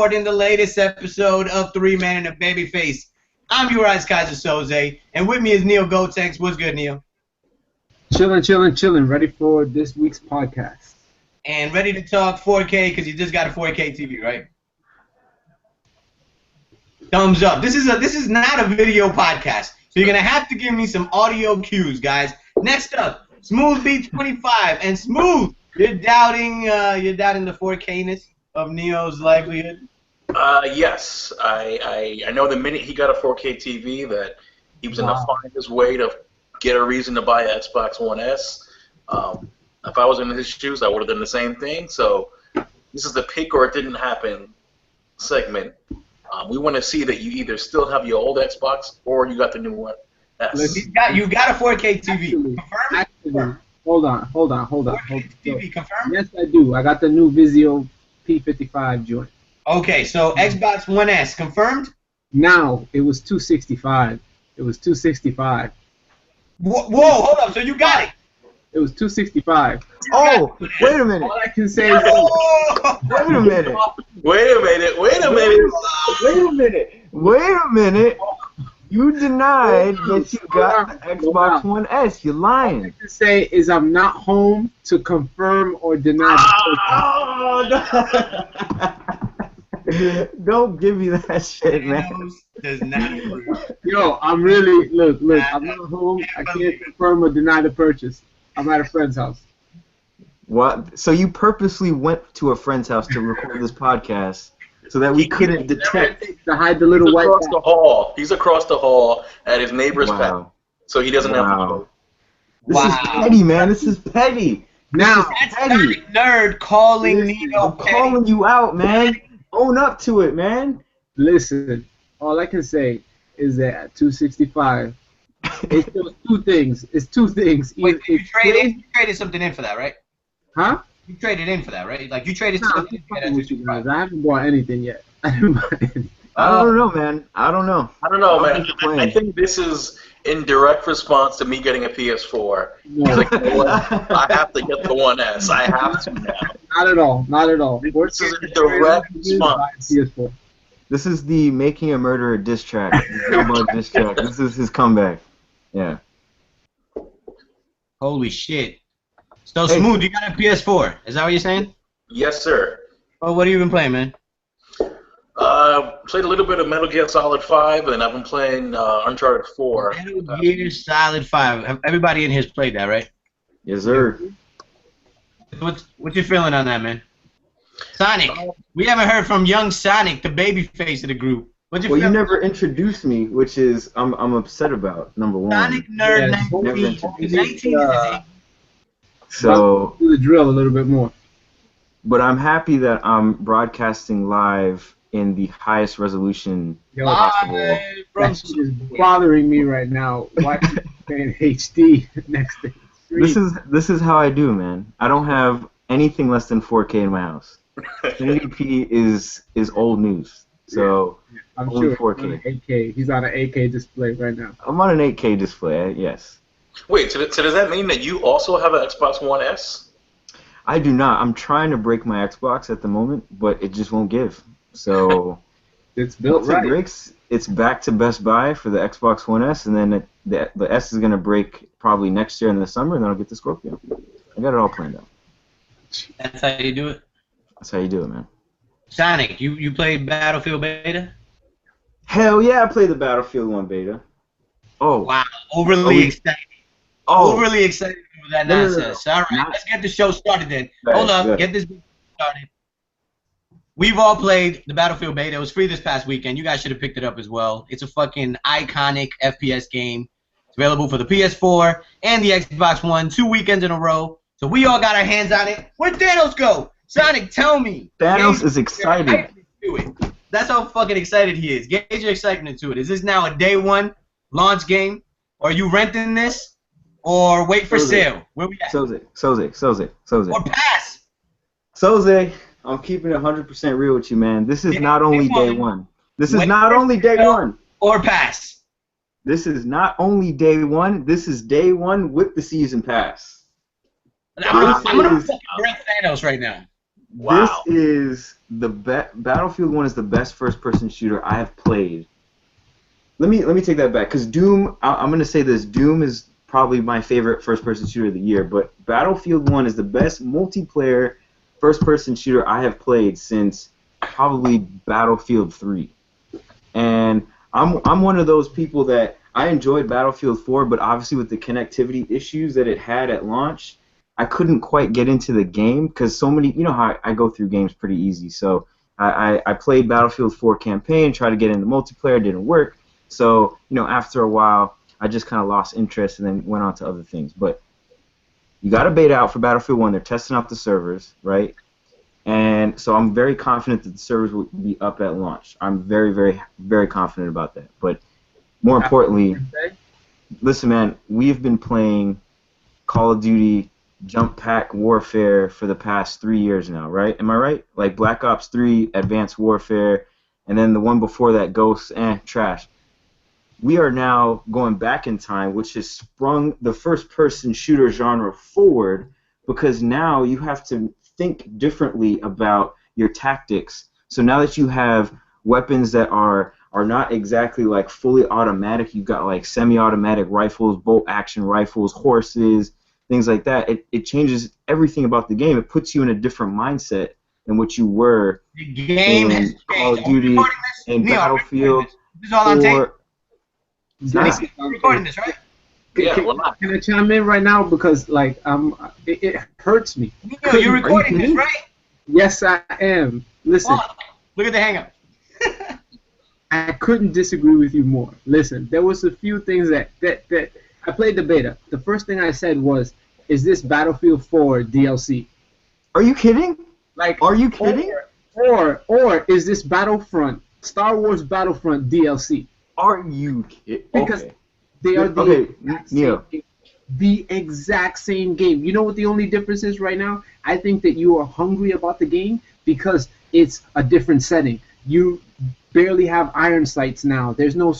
recording the latest episode of Three Men and a Babyface. I'm Urias Kaiser Soze, and with me is Neil Gotenks. What's good, Neil? Chilling. Ready for this week's podcast. And ready to talk 4K because you just got a 4K TV, right? Thumbs up. This is not a video podcast, so you're gonna have to give me some audio cues, guys. Next up, Smooth Beat 25, and Smooth, you're doubting the 4K-ness of Neo's livelihood. Yes, I know the minute he got a 4K TV that he was going to find his way to get a reason to buy an Xbox One S. If I was in his shoes, I would have done the same thing. So this is the pick or it didn't happen segment. We want to see that you either still have your old Xbox or you got the new one. Look, you got a 4K TV. Actually, hold on. 4K TV, confirm? Yes, I do. I got the new Vizio P55 joint. Okay, so Xbox One S, confirmed? Now, it was 265. Whoa, hold up, so you got it? It was 265. Oh, wait a minute. All I can say is... Wait a minute. You denied that you got the Xbox One S. You're lying. All I can say is I'm not home to confirm or deny the no. Don't give me that shit, man. Does not agree. Yo, I'm really... Look, I'm not home. I can't confirm or deny the purchase. I'm at a friend's house. What? So you purposely went to a friend's house to record this podcast so that we couldn't detect to hide the little white across the hall. He's across the hall at his neighbor's house, so he doesn't have to go. This is petty, man. This is petty. Now, that's petty. Nerd calling Nino. I'm calling you out, man. Own up to it, man. Listen, all I can say is that at 265, it's two things. It's two things. Wait, you traded something in for that, right? Huh? You traded in for that, right? Like you traded something in with you guys. I haven't bought anything yet. I don't know, man. I don't know, man. I think this is in direct response to me getting a PS4. No. He's like, you know what? I have to get the One S. I have to now. Not at all. This is a direct response. This is the Making a Murderer diss track. Diss track. This is his comeback. Yeah. Holy shit. So, Smooth, you got a PS4. Is that what you're saying? Yes, sir. Oh, what have you been playing, man? Played a little bit of Metal Gear Solid 5, and I've been playing Uncharted 4. Metal Gear Solid 5. Everybody in here's played that, right? Yes, sir. What you feeling on that, man? Sonic. We haven't heard from young Sonic, the baby face of the group. You never introduced me, which is I'm upset about. Number one. Sonic Nerd 19. So do the drill a little bit more. But I'm happy that I'm broadcasting live in the highest resolution possible. That's just bothering me right now. Why are you saying HD next to it? This is how I do, man. I don't have anything less than 4K in my house. 1080p is old news. So I'm only sure 4K. He's on an 8K display right now. I'm on an 8K display, yes. Wait, so does that mean that you also have an Xbox One S? I do not. I'm trying to break my Xbox at the moment, but it just won't give. So it's built right. It breaks, it's back to Best Buy for the Xbox One S, and then the S is going to break probably next year in the summer, and then I'll get the Scorpio. I got it all planned out. That's how you do it? That's how you do it, man. Sonic, you played Battlefield Beta? Hell yeah, I played the Battlefield 1 Beta. Oh. Wow, overly excited. Overly excited for that nonsense. All right, let's get the show started then. Hold up, get this started. We've all played the Battlefield Beta. It was free this past weekend. You guys should have picked it up as well. It's a fucking iconic FPS game. It's available for the PS4 and the Xbox One 2 weekends in a row. So we all got our hands on it. Where'd Thanos go? Sonic, tell me. Thanos is excited. That's how fucking excited he is. Gauge your excitement to it. Is this now a day one launch game? Or are you renting this? Or wait for sale? Where we at? Soze. Or pass? Soze, I'm keeping it 100% real with you, man. This is not only day one. This is Wait not only day one. Or pass? This is not only day one. This is day one with the season pass. I'm gonna fucking break Thanos right now. Wow. This is the Battlefield 1 is the best first-person shooter I have played. Let me take that back, because Doom, I'm gonna say this, Doom is probably my favorite first-person shooter of the year, but Battlefield 1 is the best multiplayer first-person shooter I have played since probably Battlefield 3. And I'm one of those people that I enjoyed Battlefield 4, but obviously with the connectivity issues that it had at launch, I couldn't quite get into the game because so many, you know how I go through games pretty easy. So I played Battlefield 4 campaign, tried to get into multiplayer, didn't work. So, after a while, I just kind of lost interest and then went on to other things. But you got a beta out for Battlefield 1. They're testing out the servers, right? And so I'm very confident that the servers will be up at launch. I'm very, very, very confident about that. But more importantly, listen, man, we've been playing Call of Duty Jump Pack Warfare for the past 3 years now, right? Am I right? Like Black Ops 3, Advanced Warfare, and then the one before that, Ghosts, trash. We are now going back in time, which has sprung the first-person shooter genre forward, because now you have to think differently about your tactics. So now that you have weapons that are not exactly like fully automatic, you've got like semi-automatic rifles, bolt-action rifles, horses, things like that. It changes everything about the game. It puts you in a different mindset than what you were in Call of Duty and Battlefield. This is all I'm taking. I'm recording this, right? Can I chime in right now, because like it hurts me. You're recording this, right? Yes, I am. Listen. Oh, look at the hang-up. I couldn't disagree with you more. Listen, there was a few things that I played the beta. The first thing I said was, "Is this Battlefield 4 DLC?" Are you kidding? Like, are you kidding? Or is this Battlefront, Star Wars Battlefront DLC? Are you kidding? Because they are the exact same game. You know what the only difference is right now? I think that you are hungry about the game because it's a different setting. You barely have iron sights now. There's no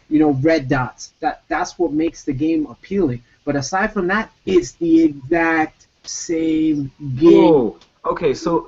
red dots. That's what makes the game appealing. But aside from that, it's the exact same game. Whoa. Okay, so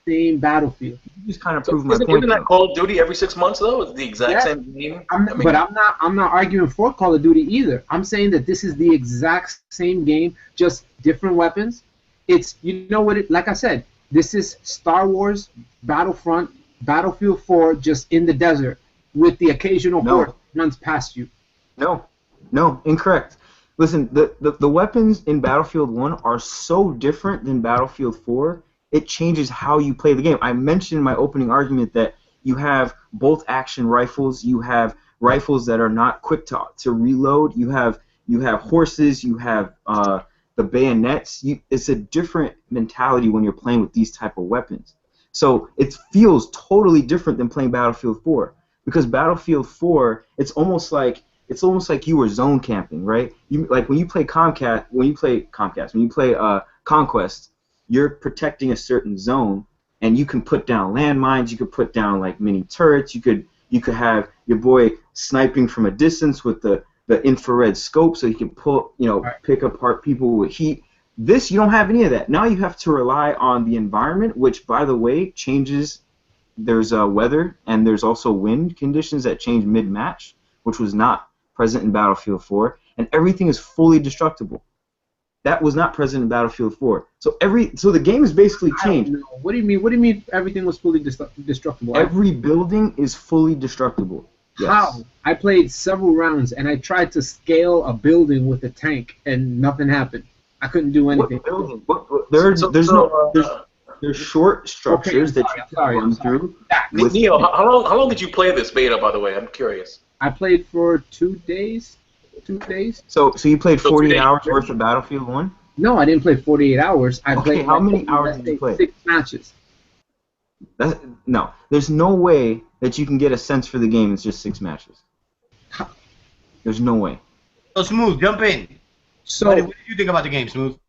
same Battlefield. You just kind of proved my point. Isn't that Call of Duty every 6 months though? It's the exact same game. I'm not arguing for Call of Duty either. I'm saying that this is the exact same game, just different weapons. It's like I said, this is Star Wars Battlefront, Battlefield 4, just in the desert with the occasional horse that runs past you. No, incorrect. Listen, the weapons in Battlefield 1 are so different than Battlefield 4. It changes how you play the game. I mentioned in my opening argument that you have bolt action rifles, you have rifles that are not quick to reload, you have horses, you have the bayonets. It's a different mentality when you're playing with these type of weapons. So it feels totally different than playing Battlefield 4, because Battlefield 4, it's almost like you were zone camping, right? When you play Conquest, you're protecting a certain zone, and you can put down landmines, you could put down like mini turrets, you could have your boy sniping from a distance with the infrared scope, so you can pick apart people with heat. This, you don't have any of that. Now you have to rely on the environment, which, by the way, changes. There's weather, and there's also wind conditions that change mid-match, which was not present in Battlefield 4, and everything is fully destructible. That was not present in Battlefield 4. So the game is basically changed. What do you mean? What do you mean everything was fully destructible? Every building is fully destructible. Yes. How? I played several rounds, and I tried to scale a building with a tank, and nothing happened. I couldn't do anything. What building? There's short structures that you can run through. Neo, how long did you play this beta, by the way? I'm curious. I played for 2 days. 2 days. So you played 48 hours worth of Battlefield 1? No, I didn't play 48 hours. I played. How many hours did you play? 6 matches. No, there's no way that you can get a sense for the game. It's just 6 matches. There's no way. So Smooth, jump in. So what did you think about the game, Smooth?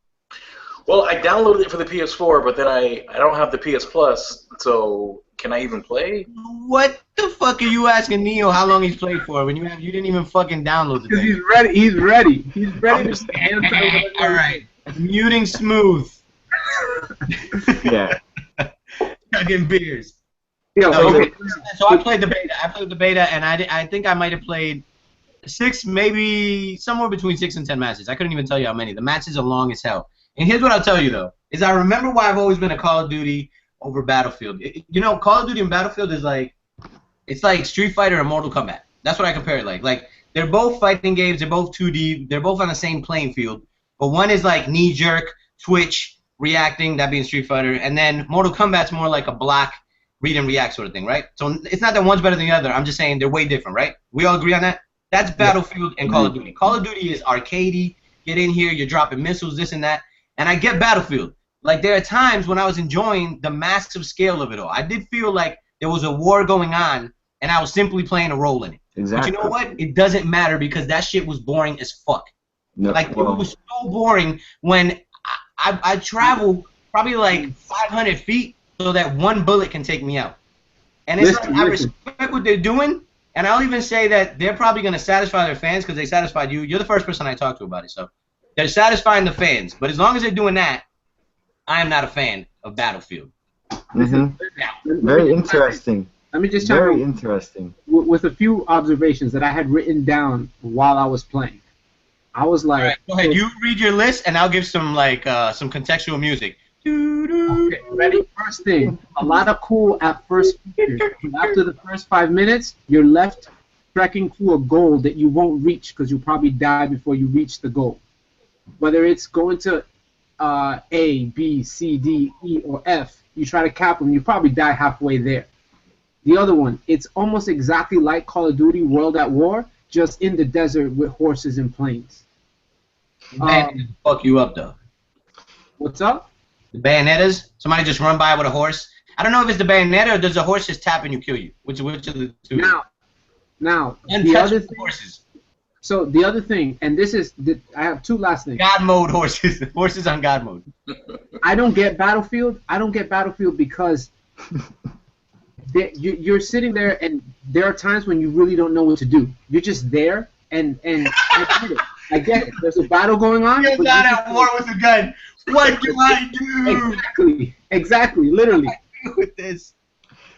Well, I downloaded it for the PS4, but then I don't have the PS Plus, so can I even play? What the fuck are you asking Neo how long he's played for when you didn't even fucking download the thing? He's ready. He's ready to answer. All right, muting Smooth. Yeah. Chugging beers. Yeah, No, okay. So I played the beta. And I think I might have played 6, maybe somewhere between 6 and 10 matches. I couldn't even tell you how many. The matches are long as hell. And here's what I'll tell you though: is I remember why I've always been a Call of Duty over Battlefield. You know, Call of Duty and Battlefield is like, it's like Street Fighter and Mortal Kombat. That's what I compare it like. Like they're both fighting games. They're both 2D. They're both on the same playing field. But one is like knee jerk, twitch, reacting. That being Street Fighter, and then Mortal Kombat's more like a block, read and react sort of thing, right? So it's not that one's better than the other. I'm just saying they're way different, right? We all agree on that? That's Battlefield and Call of Duty. Call of Duty is arcadey. Get in here, you're dropping missiles, this and that. And I get Battlefield. Like there are times when I was enjoying the massive scale of it all. I did feel like there was a war going on, and I was simply playing a role in it. Exactly. But you know what? It doesn't matter because that shit was boring as fuck. No, like it was so boring when I travel probably like 500 feet so that one bullet can take me out. And it's like I respect what they're doing, and I'll even say that they're probably going to satisfy their fans because they satisfied you. You're the first person I talked to about it, so they're satisfying the fans. But as long as they're doing that, I am not a fan of Battlefield. Mm-hmm. Very interesting. Let me just very interesting. With a few observations that I had written down while I was playing. I was like, all right, go ahead. You read your list, and I'll give some like some contextual music. Okay, ready? First thing, a lot of cool at first features. After the first 5 minutes, you're left trekking through a goal that you won't reach because you'll probably die before you reach the goal. Whether it's going to A, B, C, D, E, or F, you try to cap them, you probably die halfway there. The other one, it's almost exactly like Call of Duty World at War, just in the desert with horses and planes. Fuck you up though. What's up? The bayonetas. Somebody just run by with a horse. I don't know if it's the bayonetta or does the horse just tap and you kill you. Which of the two? Now the other thing. Horses. So the other thing, and this is, I have two last things. God mode horses. Horses on God mode. I don't get Battlefield. Because you're sitting there, and there are times when you really don't know what to do. You're just there, and I get it. There's a battle going on. You're not at war with a gun. What do I do? Exactly. Literally. What do I do with this?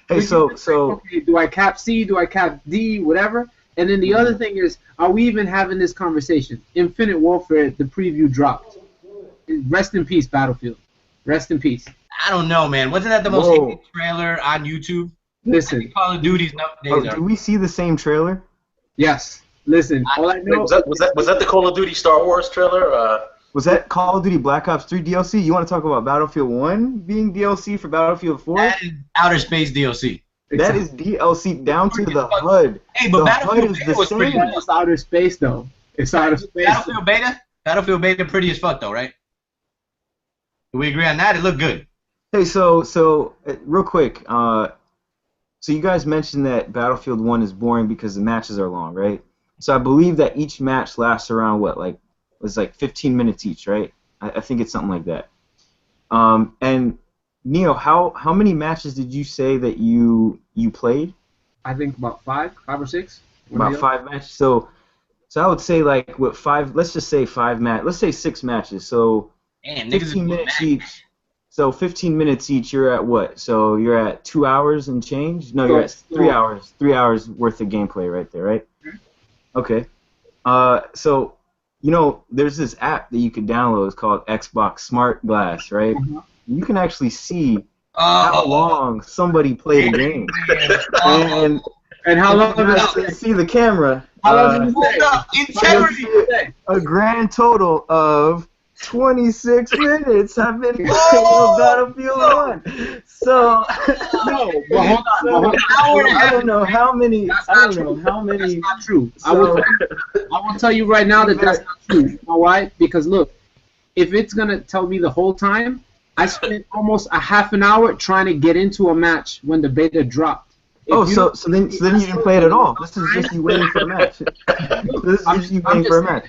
Hey, so okay, do I cap C? Do I cap D? Whatever. And then the other thing is, are we even having this conversation? Infinite Warfare, the preview dropped. Rest in peace, Battlefield. Rest in peace. I don't know, man. Wasn't that the most hated trailer on YouTube? Listen. Call of Duty's nowadays. Do we see the same trailer? Yes. Listen. All I know was that the Call of Duty Star Wars trailer? Was that Call of Duty Black Ops 3 DLC? You want to talk about Battlefield 1 being DLC for Battlefield 4? That is outer space DLC. That is DLC down to the HUD. Hey, but the Battlefield HUD Beta was pretty good. It's outer space, though. It's outer space. Battlefield Beta pretty as fuck, though, right? Do we agree on that? It looked good. Hey, so real quick, so you guys mentioned that Battlefield 1 is boring because the matches are long, right? So I believe that each match lasts around, what, like, it's like 15 minutes each, right? I think it's something like that. And Neo, how many matches did you say that you played? I think about five or six. About 5 matches. So I would say like what 5? Let's just say 5 matches. Let's say 6 matches. So 15 minutes each. So 15 minutes each. You're at what? So you're at 2 hours and change? No, you're at 3 hours. 3 hours worth of gameplay right there, right? Okay. So you know, there's this app that you could download. It's called Xbox Smart Glass, right? You can actually see how long somebody played a game. And how long did you see the camera? How long did you Integrity! A grand total of 26 minutes have been playing on Battlefield 1. So, no, but hold on. I don't know how many. That's not true. I will tell you right now that that's not true. You know why? Because look, if it's gonna tell me the whole time, I spent almost a half an hour trying to get into a match when the beta dropped. So then you didn't play it at all. This is just you waiting for a match. This is just you waiting for a match.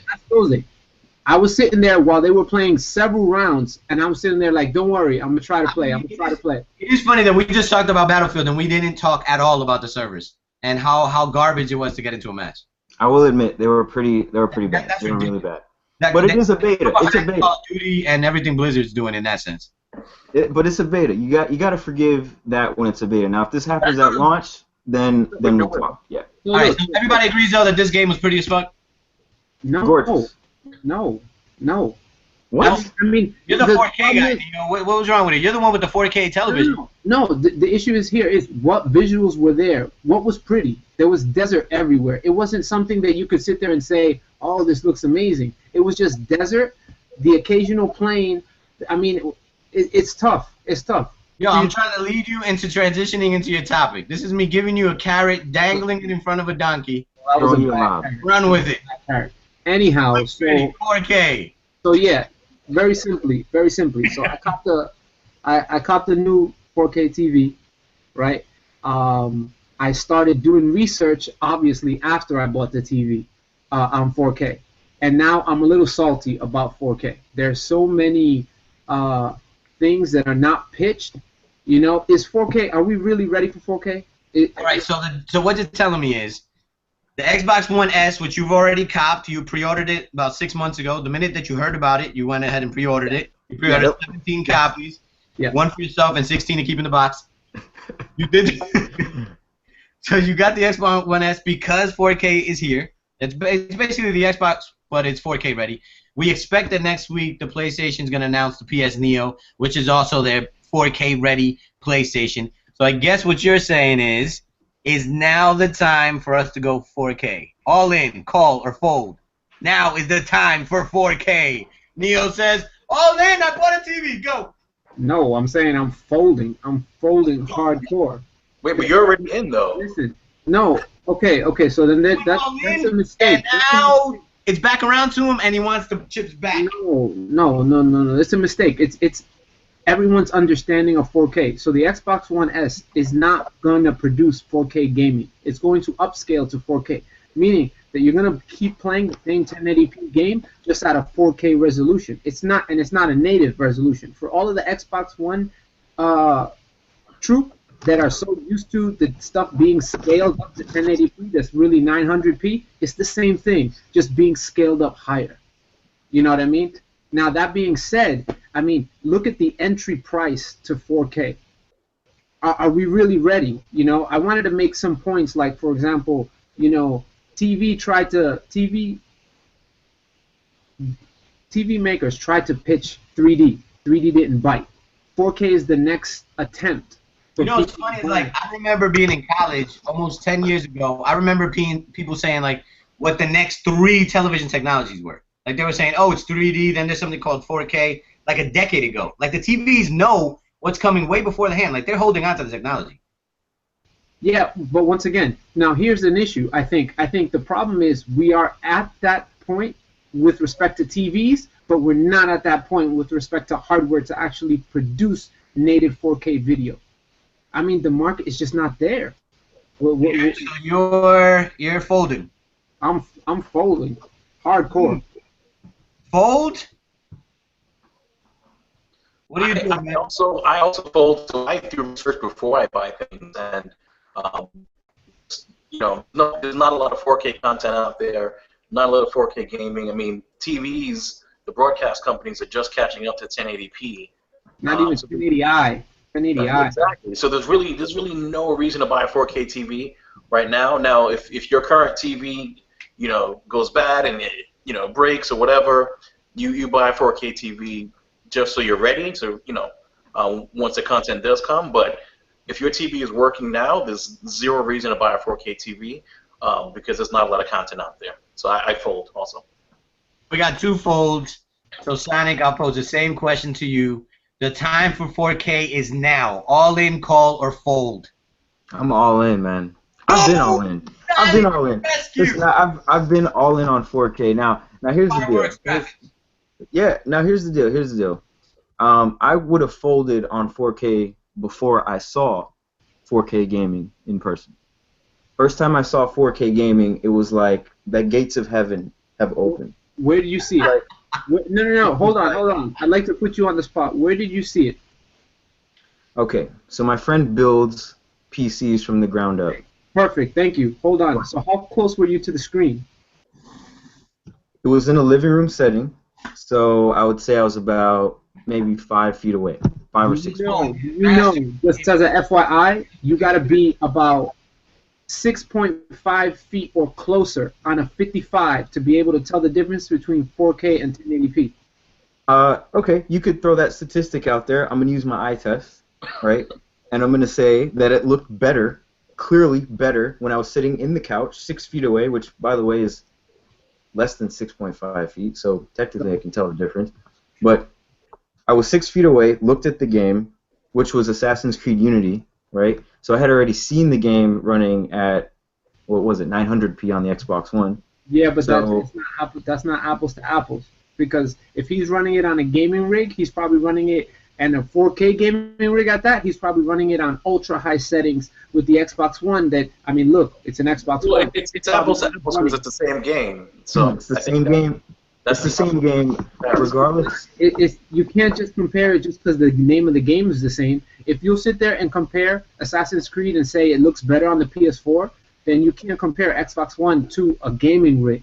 I was sitting there while they were playing several rounds, and I'm sitting there like, don't worry, I'm going to try to play. It is funny that we just talked about Battlefield, and we didn't talk at all about the servers and how garbage it was to get into a match. I will admit, they were pretty bad. They were really bad. But it is a beta. It's a beta. Call of Duty and everything Blizzard's doing in that sense. But it's a beta. You got to forgive that when it's a beta. Now, if this happens at launch, then we'll talk. Yeah. All right. So everybody agrees though that this game was pretty as fuck. No. Gorgeous. No. What? I mean, you're the 4K guy. You know what was wrong with it? You're the one with the 4K television. No. The issue is here is what visuals were there. What was pretty? There was desert everywhere. It wasn't something that you could sit there and say, "Oh, this looks amazing." It was just desert, the occasional plane. I mean, it's tough. It's tough. Yo, I'm trying to lead you into transitioning into your topic. This is me giving you a carrot, dangling it in front of a donkey. Run with it. Anyhow, so 4K. So yeah, very simply. So I caught the new 4K TV, right? I started doing research, obviously, after I bought the TV on 4K, and now I'm a little salty about 4K. There's so many things that are not pitched. You know, is 4K? Are we really ready for 4K? All right. So what you're telling me is, the Xbox One S, which you've already copped, you pre-ordered it about 6 months ago. The minute that you heard about it, you went ahead and pre-ordered it. You pre-ordered 17 copies, one for yourself and 16 to keep in the box. You did. So you got the Xbox One S because 4K is here. It's basically the Xbox, but it's 4K ready. We expect that next week the PlayStation's going to announce the PS Neo, which is also their 4K ready PlayStation. So I guess what you're saying is now the time for us to go 4K. All in, call, or fold. Now is the time for 4K. Neo says, all in, I bought a TV, go. No, I'm saying I'm folding. I'm folding hardcore. Wait, but you're already in, though. Listen, no. Okay, so then that's a mistake. And now it's back around to him, and he wants the chips back. No. It's a mistake. It's everyone's understanding of 4K. So the Xbox One S is not going to produce 4K gaming. It's going to upscale to 4K, meaning that you're going to keep playing the same 1080p game just at a 4K resolution. It's not a native resolution. For all of the Xbox One troop that are so used to the stuff being scaled up to 1080p, that's really 900p, it's the same thing, just being scaled up higher. You know what I mean? Now, that being said, I mean, look at the entry price to 4K. Are we really ready? You know, I wanted to make some points, like, for example, you know, TV makers tried to pitch 3D. 3D didn't bite. 4K is the next attempt. You know, what's funny is, like, I remember being in college almost 10 years ago. I remember people saying, like, what the next 3 television technologies were. Like, they were saying, oh, it's 3D, then there's something called 4K, like a decade ago. Like, the TVs know what's coming way before the hand. Like, they're holding on to the technology. Yeah, but once again, now here's an issue, I think. I think the problem is we are at that point with respect to TVs, but we're not at that point with respect to hardware to actually produce native 4K video. I mean, the market is just not there. So you're folding. I'm folding. Hardcore. Fold? What do you do, man? I also fold, so I do research before I buy things, and you know, there's not a lot of 4K content out there, not a lot of 4K gaming. I mean, TVs, the broadcast companies are just catching up to 1080p. Not even 1080i. 1080i. Exactly. So there's really no reason to buy a 4K TV right now. Now, if your current TV, you know, goes bad and it, you know, breaks or whatever, you buy a 4K TV just so you're ready. So, you know, once the content does come. But if your TV is working now, there's zero reason to buy a 4K TV because there's not a lot of content out there. So I fold also. We got 2 folds. So, Sonic, I'll pose the same question to you. The time for 4K is now. All in, call, or fold? I'm all in, man. I've been all in. Listen, I've been all in on 4K. Now here's the deal. Here's the deal. I would have folded on 4K before I saw 4K gaming in person. First time I saw 4K gaming, it was like the gates of heaven have opened. Where did you see it? No. Hold on. I'd like to put you on the spot. Where did you see it? Okay, so my friend builds PCs from the ground up. Perfect. Thank you. Hold on. So how close were you to the screen? It was in a living room setting, so I would say I was about maybe 5 feet away, 5 or 6 feet. Just as an FYI, you got to be about 6.5 feet or closer on a 55 to be able to tell the difference between 4K and 1080p. Okay, you could throw that statistic out there. I'm going to use my eye test, right? And I'm going to say that it looked better, clearly better, when I was sitting in the couch 6 feet away, which, by the way, is less than 6.5 feet, so technically I can tell the difference. But I was 6 feet away, looked at the game, which was Assassin's Creed Unity, right? So I had already seen the game running at, what was it, 900p on the Xbox One. Yeah, but that's not apples to apples. Because if he's running it on a gaming rig, he's probably running it, and a 4K gaming rig at that, he's probably running it on ultra high settings with the Xbox One. That, I mean, look, it's an Xbox One. It's apples to apples because it's the same game. So it's the same game. That's the same game, regardless. You can't just compare it just because the name of the game is the same. If you'll sit there and compare Assassin's Creed and say it looks better on the PS4, then you can't compare Xbox One to a gaming rig.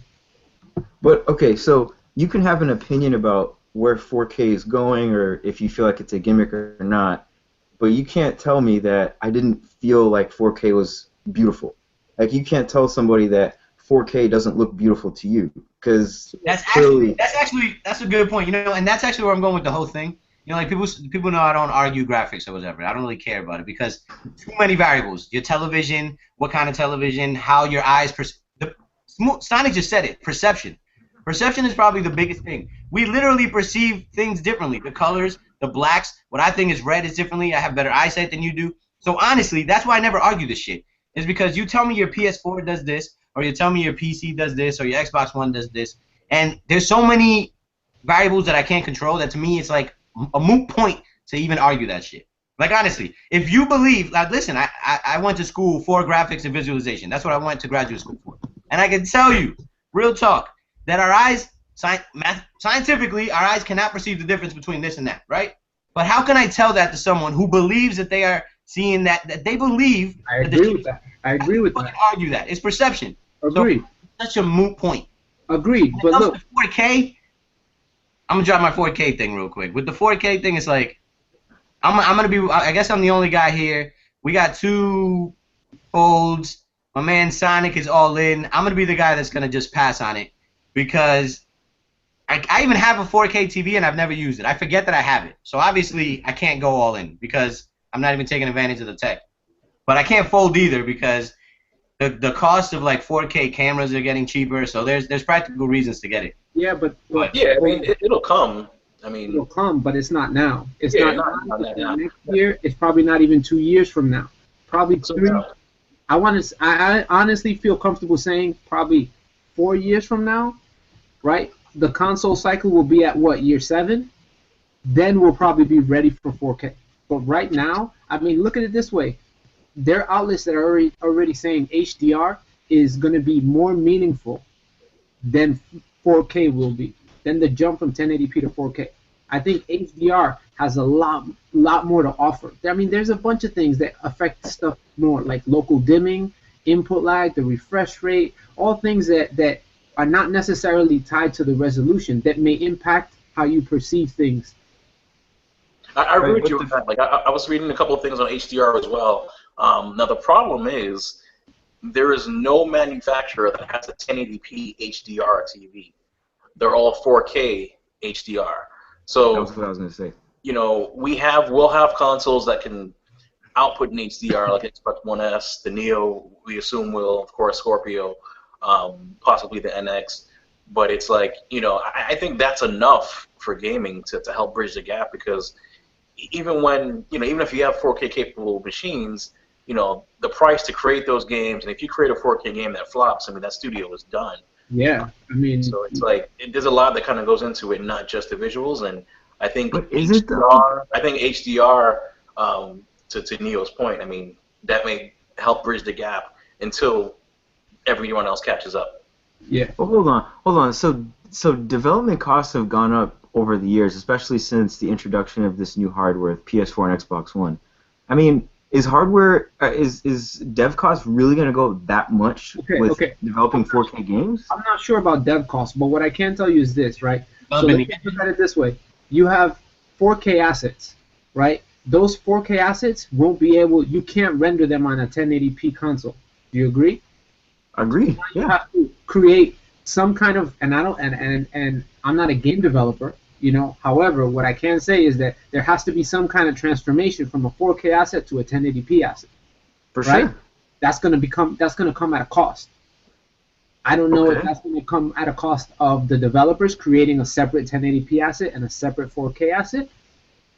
But, okay, so you can have an opinion about where 4K is going or if you feel like it's a gimmick or not, but you can't tell me that I didn't feel like 4K was beautiful. Like, you can't tell somebody that 4K doesn't look beautiful to you, because that's a good point, you know, and that's actually where I'm going with the whole thing. You know, like people know I don't argue graphics or whatever. I don't really care about it because too many variables. Your television, what kind of television, how your eyes Sonic just said it, perception. Perception is probably the biggest thing. We literally perceive things differently. The colors, the blacks, what I think is red is differently. I have better eyesight than you do. So honestly, that's why I never argue this shit. Is because you tell me your PS4 does this, or you tell me your PC does this, or your Xbox One does this, and there's so many variables that I can't control that to me it's like a moot point to even argue that shit. Like, honestly, if you believe, like, listen, I went to school for graphics and visualization. That's what I went to graduate school for. And I can tell you, real talk, that our eyes, scientifically, our eyes cannot perceive the difference between this and that, right? But how can I tell that to someone who believes that they are seeing that they believe? I agree with that. I agree with that. Argue that. It's perception. Agreed. So, such a moot point. Agreed. But look, 4K, I'm gonna drop my 4K thing real quick. With the 4K thing, it's like I'm gonna be. I guess I'm the only guy here. We got 2 folds. My man Sonic is all in. I'm gonna be the guy that's gonna just pass on it because I even have a 4K TV and I've never used it. I forget that I have it. So obviously I can't go all in because I'm not even taking advantage of the tech. But I can't fold either because the cost of like 4K cameras are getting cheaper. So there's practical reasons to get it. Yeah, but yeah, I mean it'll come. I mean it'll come, but it's not now. It's yeah, not now. Next year. It's probably not even 2 years from now. Probably 3. I honestly feel comfortable saying probably 4 years from now, right? The console cycle will be at what, year 7? Then we'll probably be ready for 4K. But right now, I mean, look at it this way. There are outlets that are already saying HDR is going to be more meaningful than 4K will be, than the jump from 1080p to 4K. I think HDR has a lot more to offer. I mean, there's a bunch of things that affect stuff more, like local dimming, input lag, the refresh rate, all things that are not necessarily tied to the resolution that may impact how you perceive things. I agree with you on that. Like, I was reading a couple of things on HDR as well. Now, the problem is there is no manufacturer that has a 1080p HDR TV. They're all 4K HDR. So, that's what I was going to say. You know, we'll have consoles that can output in HDR, like Xbox One S, the Neo, we assume will, of course, Scorpio, possibly the NX. But it's like, you know, I think that's enough for gaming to help bridge the gap because even when, you know, even if you have 4K capable machines, you know, the price to create those games, and if you create a 4K game that flops, I mean, that studio is done. Yeah, I mean, so it's like there's a lot that kind of goes into it, not just the visuals. And I think HDR, to Neo's point, I mean, that may help bridge the gap until everyone else catches up. Yeah. Well, hold on. So development costs have gone up over the years, especially since the introduction of this new hardware, PS4 and Xbox One. I mean, Is hardware is dev cost really going to go that much with developing 4K games? I'm not sure about dev cost, but what I can tell you is this, right? So let's look at it this way: you have 4K assets, right? Those 4K assets won't be able. You can't render them on a 1080p console. Do you agree? Agree. So you have to create some kind of, and I'm not a game developer. However, what I can say is that there has to be some kind of transformation from a 4K asset to a 1080p asset. For sure. That's going to come at a cost. I don't know if that's going to come at a cost of the developers creating a separate 1080p asset and a separate 4K asset.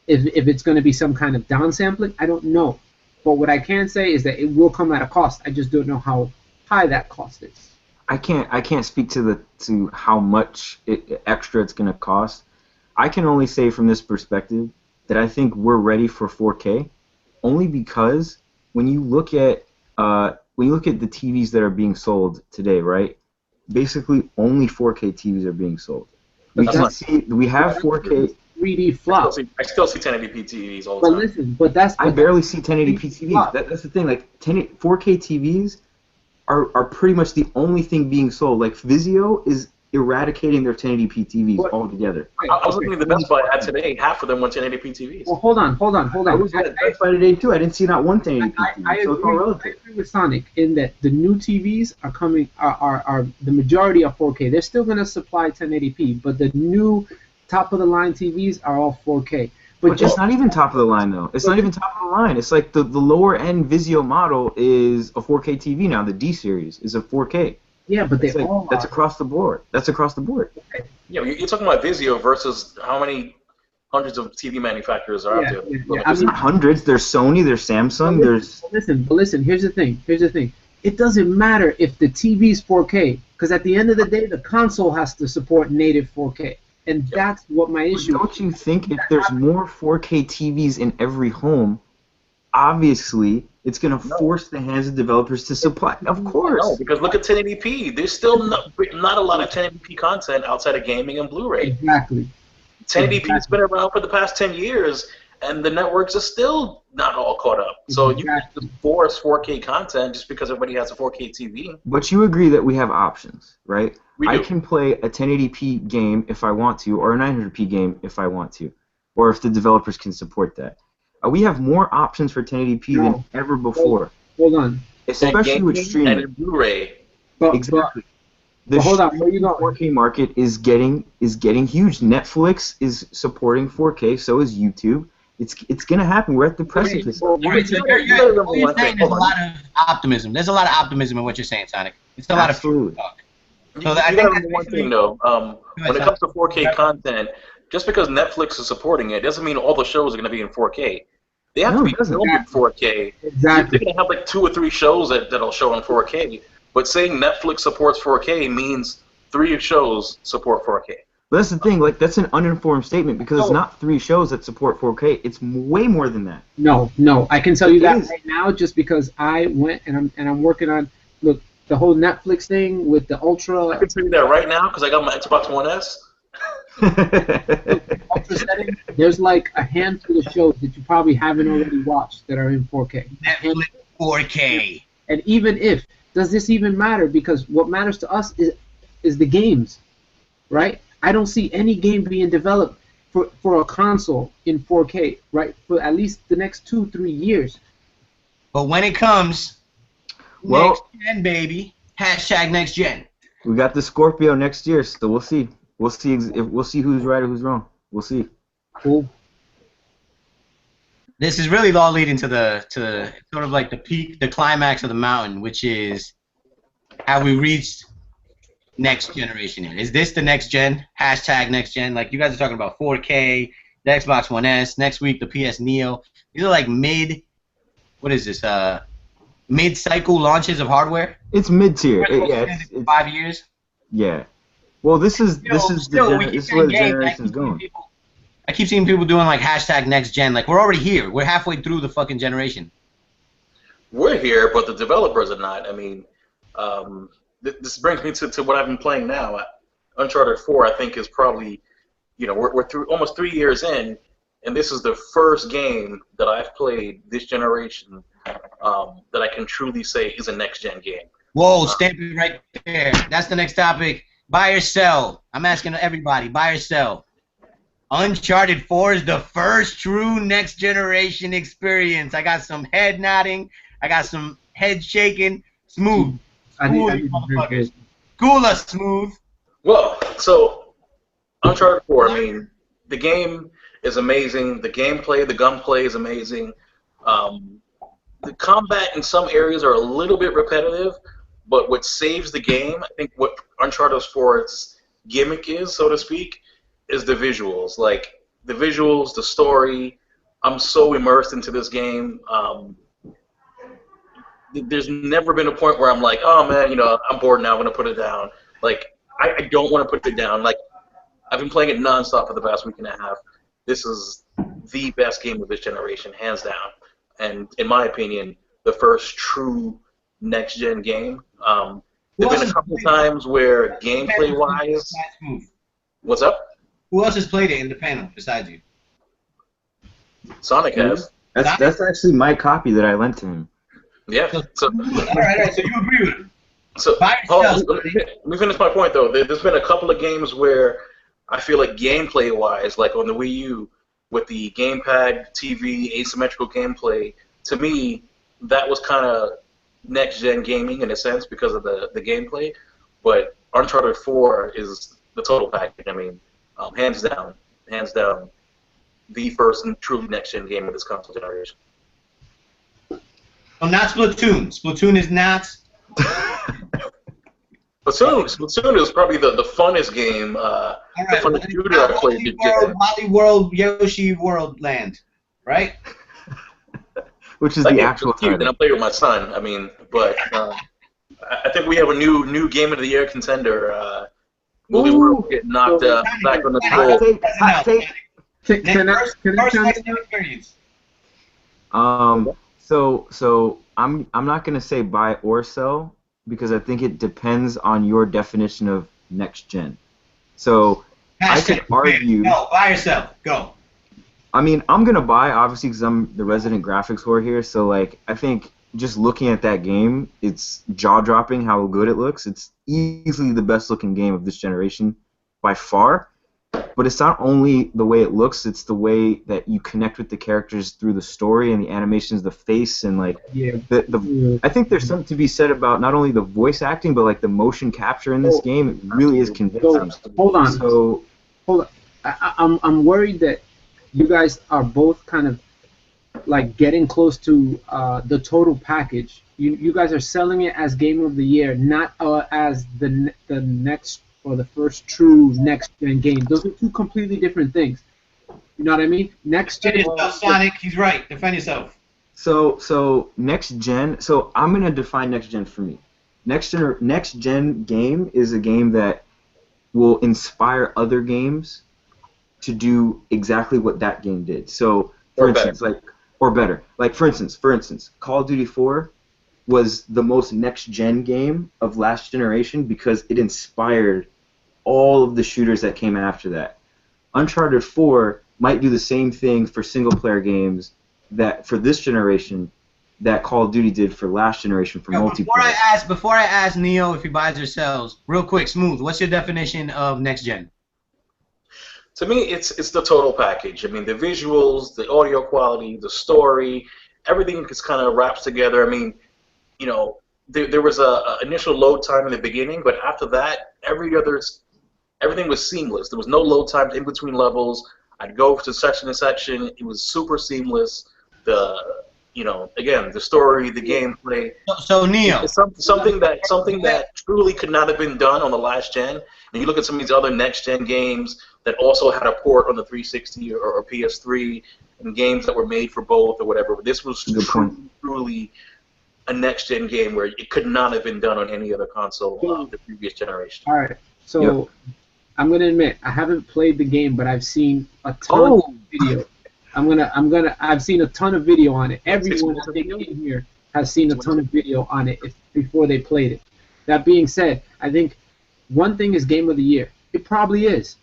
If it's going to be some kind of downsampling, I don't know. But what I can say is that it will come at a cost. I just don't know how high that cost is. I can't speak to how much extra it's going to cost. I can only say from this perspective that I think we're ready for 4K, only because when you look at the TVs that are being sold today, right? Basically, only 4K TVs are being sold. We have 4K. 3D flop. I still see 1080p TVs all the time. I barely see 1080p TVs. That's the thing. Like 4K TVs are pretty much the only thing being sold. Like Vizio is eradicating their 1080p TVs altogether. I was looking at the Best Buy ad today. Half of them were 1080p TVs. Well, hold on. I was at Best Buy today too. I didn't see not one 1080p TV. I agree with Sonic in that the new TVs are coming. Are the majority are 4K. They're still going to supply 1080p, but the new top of the line TVs are all 4K. But it's not even top of the line though. It's not even top of the line. It's like the lower end Vizio model is a 4K TV now. The D series is a 4K. Yeah, but that's across the board. That's across the board. Yeah, you're talking about Vizio versus how many hundreds of TV manufacturers are out there. There's not hundreds. There's Sony. There's Samsung. Listen. Here's the thing. It doesn't matter if the TV's 4K, because at the end of the day, the console has to support native 4K. And that's what my issue is. Don't you think if there's more 4K TVs in every home, obviously it's going to force the hands of developers to supply? Of course. No, because look at 1080p. There's still not a lot of 1080p content outside of gaming and Blu-ray. Exactly. 1080p has been around for the past 10 years, and the networks are still not all caught up. So you can't just force 4K content just because everybody has a 4K TV. But you agree that we have options, right? I can play a 1080p game if I want to, or a 900p game if I want to, or if the developers can support that. We have more options for 1080p than ever before. Hold on. Especially with streaming. And Blu-ray. Exactly. The 4K market is getting huge. Netflix is supporting 4K, so is YouTube. It's gonna happen. We're at the precipice. You're saying there's a lot of optimism. There's a lot of optimism in what you're saying, Sonic. It's a lot of talk. So I think that's one thing, though. When it comes to 4K content, just because Netflix is supporting it doesn't mean all the shows are going to be in 4K. They have to be filmed in 4K. Exactly. They're going to have like 2 or 3 shows that'll show in 4K. But saying Netflix supports 4K means 3 shows support 4K. But that's the thing. Like that's an uninformed statement because it's not 3 shows that support 4K. It's way more than that. No. I can tell you that right now just because I went and I'm working on the whole Netflix thing with the Ultra. I can tell you that right now because I got my Xbox One S. Ultra setting, there's like a handful of shows that you probably haven't already watched that are in 4K. Netflix 4K. And even if, does this even matter? Because what matters to us is the games, right? I don't see any game being developed for a console in 4K, right? For at least the next 2-3 years. But when it comes, next gen, baby. Hashtag next gen. We got the Scorpio next year, so we'll see. We'll see who's right or who's wrong. We'll see. Cool. This is really all leading to sort of like the peak, the climax of the mountain, which is have we reached next generation here? Is this the next gen? Hashtag next gen. Like you guys are talking about 4K, the Xbox One S, next week the PS Neo. These are like mid-cycle launches of hardware. It's mid-tier. It's 5 years. Yeah. Well, this is where the generation's going. I keep seeing people doing like hashtag next gen. Like we're already here. We're halfway through the fucking generation. We're here, but the developers are not. I mean, this brings me to what I've been playing now. Uncharted 4, I think, is probably, we're through almost 3 years in, and this is the first game that I've played this generation that I can truly say is a next-gen game. Whoa, stamp it right there. That's the next topic. Buy or sell? I'm asking everybody, buy or sell? Uncharted 4 is the first true next-generation experience. I got some head nodding. I got some head shaking. Smooth. Motherfuckers. Cooler, Smooth. Well, so Uncharted 4, I mean, the game is amazing. The gameplay, the gunplay is amazing. The combat in some areas are a little bit repetitive, but what saves the game, I think what Uncharted 4's gimmick is, so to speak, is the visuals. Like, the visuals, the story. I'm so immersed into this game. There's never been a point where I'm like, oh, man, you know, I'm bored now, I'm going to put it down. Like, I don't want to put it down. Like, I've been playing it nonstop for the past week and a half. This is the best game of this generation, hands down. And in my opinion, the first true next-gen game. There's been a couple times where gameplay-wise... What's up? Who else has played it in the panel besides you? Sonic has. That's actually my copy that I lent to him. Yeah. So, all right, so you agree with it? So, let me finish my point, though. There's been a couple of games where I feel like gameplay-wise, like on the Wii U, with the gamepad, TV, asymmetrical gameplay, to me, that was kind of next-gen gaming in a sense because of the gameplay. But Uncharted 4 is the total package. I mean, hands down, the first and truly next-gen game of this console generation. Oh, not Splatoon. Splatoon is not. Splatoon is probably the funnest game, the funnest shooter I played. Wally World, Yoshi World Land, right? Which is the actual title. And I play with my son. I mean, but I think we have a new Game of the Year contender. Wally World get knocked back on the goal. So I'm not gonna say buy or sell because I think it depends on your definition of next gen. So I could argue. No, buy or sell. Go. I mean, I'm gonna buy obviously because I'm the resident graphics whore here. So like, I think just looking at that game, it's jaw-dropping how good it looks. It's easily the best-looking game of this generation by far. But it's not only the way it looks; it's the way that you connect with the characters through the story and the animations, the face, and like I think there's something to be said about not only the voice acting, but like the motion capture in this game. It really is convincing. Hold on. I'm worried that you guys are both kind of like getting close to the total package. You guys are selling it as Game of the Year, not as the next or the first true next-gen game. Those are two completely different things. You know what I mean? Next-gen... Sonic, he's right. Defend yourself. So next-gen... So I'm going to define next-gen for me. Next-gen game is a game that will inspire other games to do exactly what that game did. So, for instance, for instance, Call of Duty 4 was the most next-gen game of last generation because it inspired all of the shooters that came after that. Uncharted 4 might do the same thing for single-player games that for this generation that Call of Duty did for last generation for multiplayer. Before I ask Neo if he buys or sells, real quick, Smooth, what's your definition of next-gen? To me, it's the total package. I mean, the visuals, the audio quality, the story, everything just kind of wraps together. I mean, you know, there was a initial load time in the beginning, but after that, everything was seamless. There was no load times in between levels. I'd go to section to section. It was super seamless. Again, the story, the gameplay. So Neo, it's something that truly could not have been done on the last gen. And you look at some of these other next gen games that also had a port on the 360 or PS3, and games that were made for both or whatever. But this was truly a next-gen game where it could not have been done on any other console of the previous generation. All right, so I'm gonna admit I haven't played the game, but I've seen a ton of video. I've seen a ton of video on it. Everyone I think in here has seen a ton of video on it before they played it. That being said, I think one thing is Game of the Year. It probably is.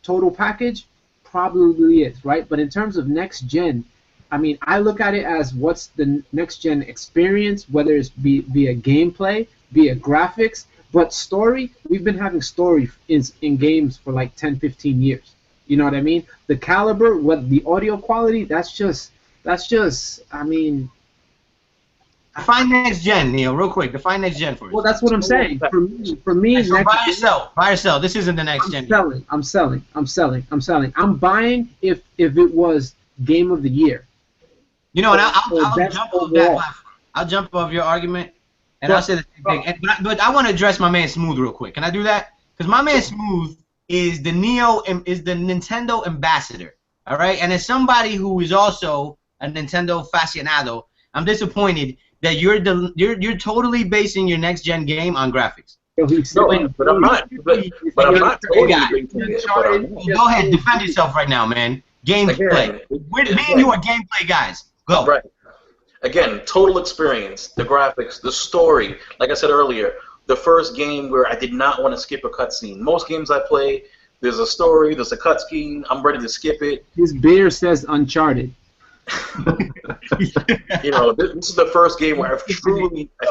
Total package, probably is, right? But in terms of next gen, I mean, I look at it as what's the next gen experience, whether it's via gameplay, via graphics, but story. We've been having story in games for like 10, 15 years. You know what I mean? The caliber, what the audio quality, that's just. I mean. Define next gen, Neil, real quick. Define next gen for us. Well, that's what I'm saying. For me, so buy or sell. Buy or sell. This isn't the next gen. I'm selling. I'm buying if it was game of the year. You know, and I'll jump off that platform. I'll jump off your argument, and I'll say the same thing. But I want to address my man Smooth real quick. Can I do that? Because my man Smooth is the Nintendo ambassador. All right, and as somebody who is also a Nintendo aficionado, I'm disappointed that you're totally basing your next gen game on graphics. No, but I'm not. But I'm not totally basing it. Go ahead, defend yourself right now, man. Gameplay. Me and you are gameplay guys. Go. Right. Again, total experience, the graphics, the story. Like I said earlier, the first game where I did not want to skip a cutscene. Most games I play, there's a story, there's a cutscene, I'm ready to skip it. His beer says Uncharted. You know, this is the first game where I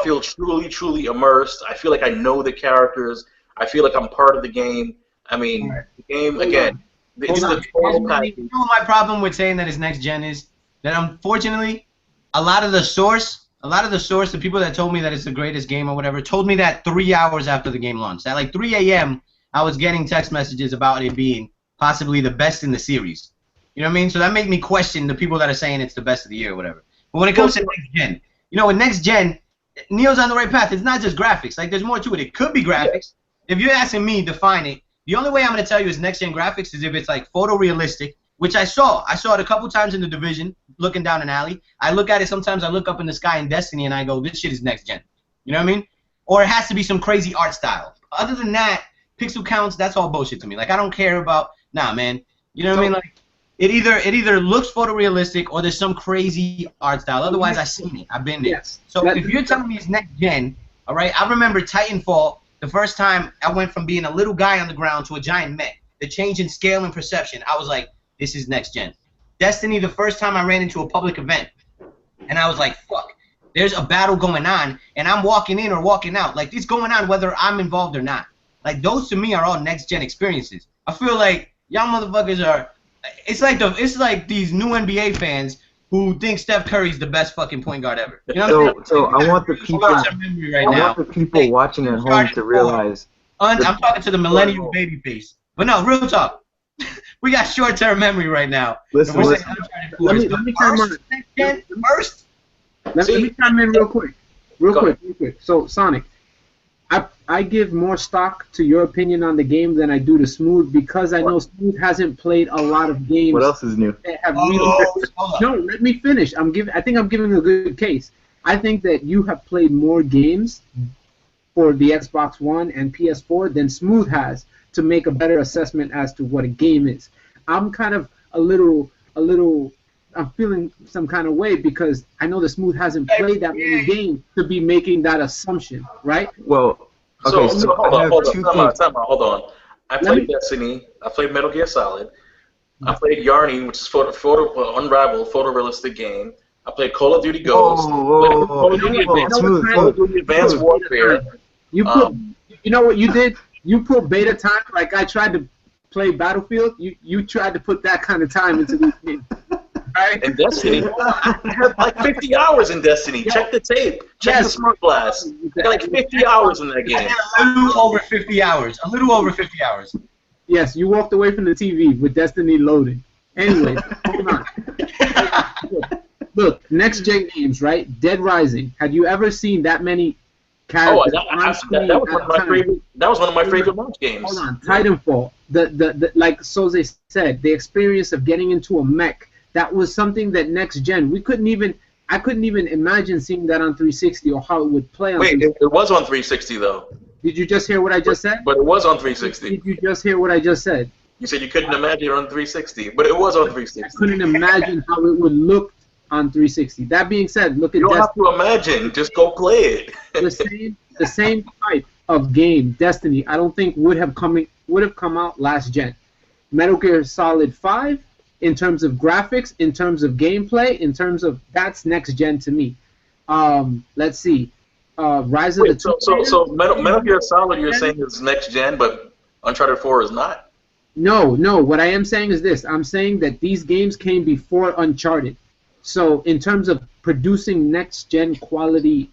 feel truly immersed. I feel like I know the characters. I feel like I'm part of the game. I mean, the game again. It's the total package. You know what my problem with saying that it's next gen is that unfortunately, a lot of the source, the people that told me that it's the greatest game or whatever, told me that 3 hours after the game launched. At like 3 a.m., I was getting text messages about it being possibly the best in the series. You know what I mean? So that made me question the people that are saying it's the best of the year or whatever. But when it comes to next gen, you know, with next gen, Neil's on the right path. It's not just graphics. Like, there's more to it. It could be graphics. If you're asking me to define it, the only way I'm going to tell you is next gen graphics is if it's like photorealistic, which I saw. I saw it a couple times in the Division, looking down an alley. I look at it sometimes. I look up in the sky in Destiny and I go, this shit is next gen. You know what I mean? Or it has to be some crazy art style. Other than that, pixel counts, that's all bullshit to me. Like, I don't care about, nah, man. You know what I mean? Like, it either looks photorealistic or there's some crazy art style. Otherwise, I've seen it. I've been there. Yes. So if you're telling me it's next gen, all right, I remember Titanfall, the first time I went from being a little guy on the ground to a giant mech. The change in scale and perception, I was like, this is next gen. Destiny, the first time I ran into a public event, and I was like, fuck, there's a battle going on, and I'm walking in or walking out. Like, it's going on whether I'm involved or not. Like, those to me are all next gen experiences. I feel like y'all motherfuckers are. It's like these new NBA fans who think Steph Curry's the best fucking point guard ever. You know what I'm saying? So I want the people watching at home to realize. I'm talking to the millennial baby face. But no, real talk. We got short-term memory right now. Let me chime in real quick. Real quick. So, Sonic, I give more stock to your opinion on the game than I do to Smooth because I know Smooth hasn't played a lot of games. What else is new? No, let me finish. I think I'm giving a good case. I think that you have played more games for the Xbox One and PS4 than Smooth has to make a better assessment as to what a game is. I'm kind of I'm feeling some kind of way because I know that Smooth hasn't played that many games to be making that assumption, right? Well, okay, so hold on. I played Destiny. I played Metal Gear Solid. I played Yarny, which is Unraveled photorealistic game. I played Call of Duty Ghost. Call of Duty Advanced Warfare. You know what you did? You put beta time like I tried to play Battlefield. You tried to put that kind of time into these games. Right? In Destiny, I had like 50 hours in Destiny. Check the tape. Check the Smart Blast. I got like 50 hours in that game. A little over 50 hours. A little over 50 hours. Yes, you walked away from the TV with Destiny loading. Anyway, hold on. Look, next gen games, right? Dead Rising. Had you ever seen that many characters on screen? That was one of my favorite launch games. Hold on, Titanfall. The like Soze said, the experience of getting into a mech. That was something that next gen I couldn't even imagine seeing that on 360 or how it would play on. Wait, it was on 360 though. Did you just hear what I just said? But it was on 360. Did you just hear what I just said? You said you couldn't imagine it on 360, but it was on 360. I couldn't imagine how it would look on 360. That being said, look at you don't have to imagine. Just go play it. the same type of game, Destiny, I don't think would have come out last gen. Metal Gear Solid 5, in terms of graphics, in terms of gameplay, in terms of that's next gen to me. Let's see. Rise of the Tomb Raider. So Metal Gear Solid, you're saying is next gen, but Uncharted 4 is not? No. What I am saying is this. I'm saying that these games came before Uncharted. So in terms of producing next gen quality,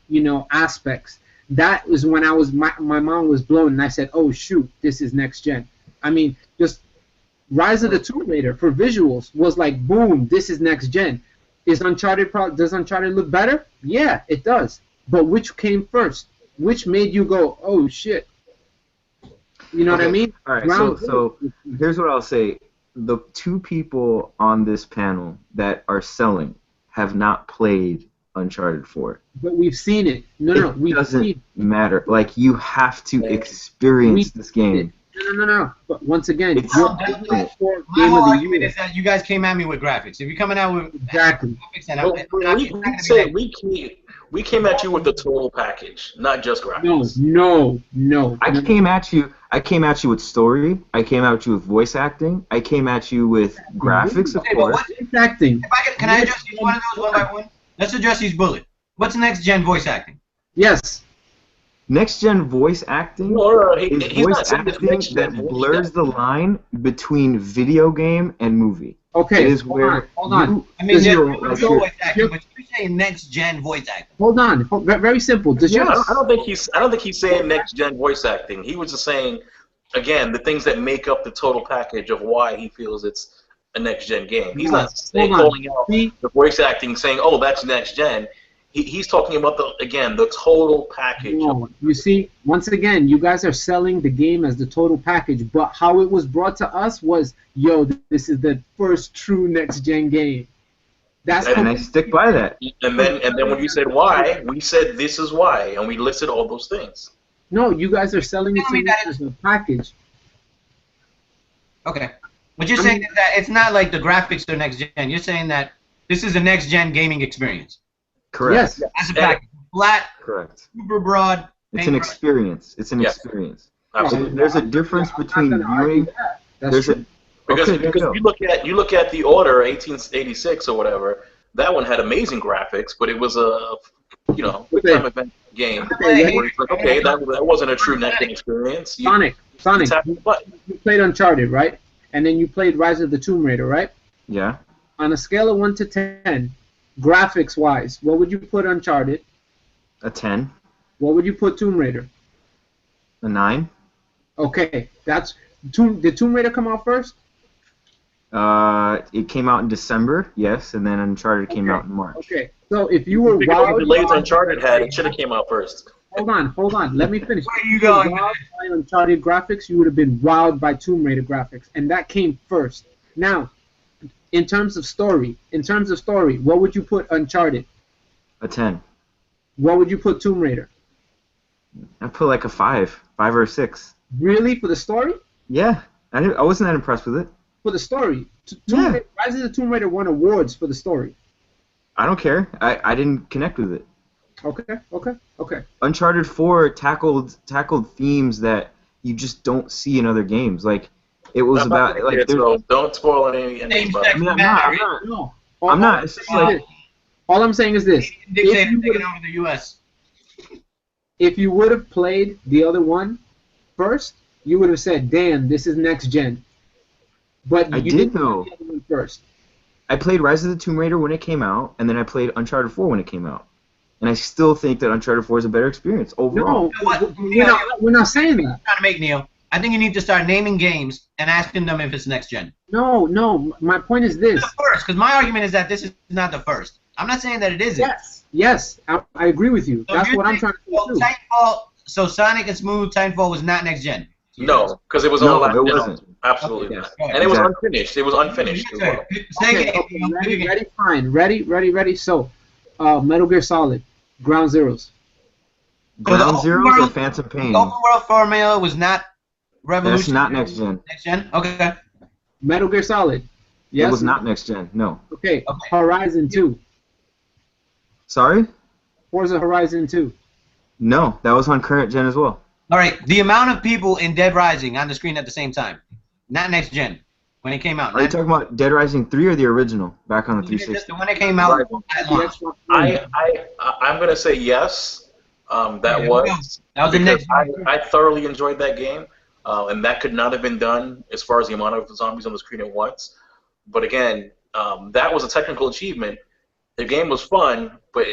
aspects, that is when my mind was blown, and I said, oh shoot, this is next gen. I mean, just Rise of the Tomb Raider for visuals was like, boom, this is next gen. Does Uncharted look better? Yeah, it does. But which came first? Which made you go, oh shit? You know what I mean? All right. So here's what I'll say: the two people on this panel that are selling have not played Uncharted 4. But we've seen it. No, it doesn't matter. Like, you have to experience this game. No. But once again, my whole argument is that you guys came at me with graphics. If you're coming out with graphics, and we came at you with the total package, not just graphics. No. I came at you with story. I came at you with voice acting. I came at you with graphics, of course. Voice acting. Can I address each one of those one by one? Let's address each bullet. What's next gen voice acting? Yes. Next gen voice acting is voice acting that blurs the line between video game and movie. Okay, it is hold on. I mean, there's voice acting, but you're saying next gen voice acting. Hold on. Very simple. I don't think he's saying next gen voice acting. He was just saying, again, the things that make up the total package of why he feels it's a next gen game. He's not calling out the voice acting, saying, "Oh, that's next gen." He's talking about the total package. No, you see, once again, you guys are selling the game as the total package, but how it was brought to us was, yo, this is the first true next gen game. And I stick by that. And then when you said why, we said this is why, and we listed all those things. No, you guys are selling it to me as a package. Okay. What you're saying is that it's not like the graphics are next gen. You're saying that this is a next gen gaming experience. Correct. Yes. As a package. Flat. Correct. Super broad. It's an experience. It's an experience. Absolutely. There's a difference between viewing. Because you look at the Order 1886 or whatever. That one had amazing graphics, but it was a quick time event game. Okay, that wasn't a true next gen experience. Sonic, you played Uncharted, right? And then you played Rise of the Tomb Raider, right? Yeah. On a scale of 1 to 10, graphics-wise, what would you put Uncharted? A 10. What would you put Tomb Raider? A 9. Okay, did Tomb Raider come out first? It came out in December, yes, and then Uncharted came out in March. Okay, so if you were wild, the delays Uncharted had, it should have came out first. Hold on. Let me finish. Where are you going? Wild by Uncharted graphics, you would have been wowed by Tomb Raider graphics, and that came first. Now, in terms of story, what would you put Uncharted? A 10. What would you put Tomb Raider? I put like a 5 or a 6. Really, for the story? Yeah, I wasn't that impressed with it. For the story, Rise of the Tomb Raider won awards for the story. I don't care. I didn't connect with it. Okay. Uncharted 4 tackled themes that you just don't see in other games. Like, it was about like. Don't spoil any. I'm not. It's just like. All I'm saying is this: if you would have played the other one first, you would have said, "Damn, this is next gen." But you didn't play the other one first. I played Rise of the Tomb Raider when it came out, and then I played Uncharted 4 when it came out. And I still think that Uncharted 4 is a better experience overall. No, we're not saying that. Trying to make Neil. I think you need to start naming games and asking them if it's next gen. No. My point is this. The first, because my argument is that this is not the first. I'm not saying that it isn't. Yes. I agree with you. So that's what I'm trying to do. Titanfall, so Sonic and Smooth Titanfall was not next gen. No, because it was all last gen. It wasn't. Absolutely not. And it was unfinished. It was unfinished. Ready. So, Metal Gear Solid, Ground Zeroes. Ground Zeroes or Phantom Pain? The open world formula was not revolutionary. That's not next gen. Next gen? Okay. Metal Gear Solid. Yes. It was not next gen. No. Okay. Horizon 2. Sorry? Forza Horizon 2. No, that was on current gen as well. All right. The amount of people in Dead Rising on the screen at the same time. Not next gen. when it came out. Are you talking about Dead Rising 3 or the original back on the 360? The one that came out. I'm gonna say yes. That was the next. I thoroughly enjoyed that game, and that could not have been done as far as the amount of zombies on the screen at once. But again, that was a technical achievement. The game was fun, but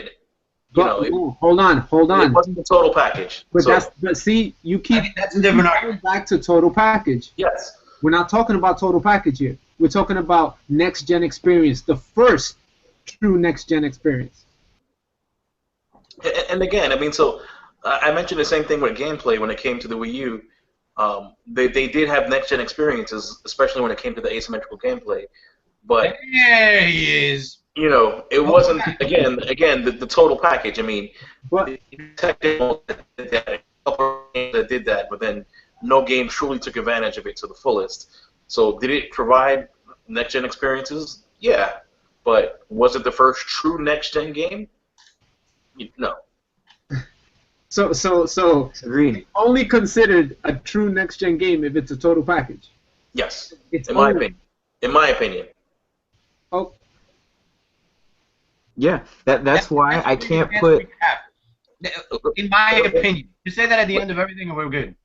hold on. It wasn't the total package. But see, you keep going back to total package. Yes. We're not talking about total package here. We're talking about next gen experience, the first true next gen experience. And again, I mean, so I mentioned the same thing with gameplay when it came to the Wii U. They did have next gen experiences, especially when it came to the asymmetrical gameplay. But there he is. You know, it wasn't again the total package. I mean, technical that did that, but then no game truly took advantage of it to the fullest. So did it provide next gen experiences? Yeah, but was it the first true next gen game? No. So agreed. Only considered a true next gen game if it's a total package. Yes, in my opinion. Oh. Yeah, that's why I can't put. In my opinion, you say that at the end of everything, and we're good.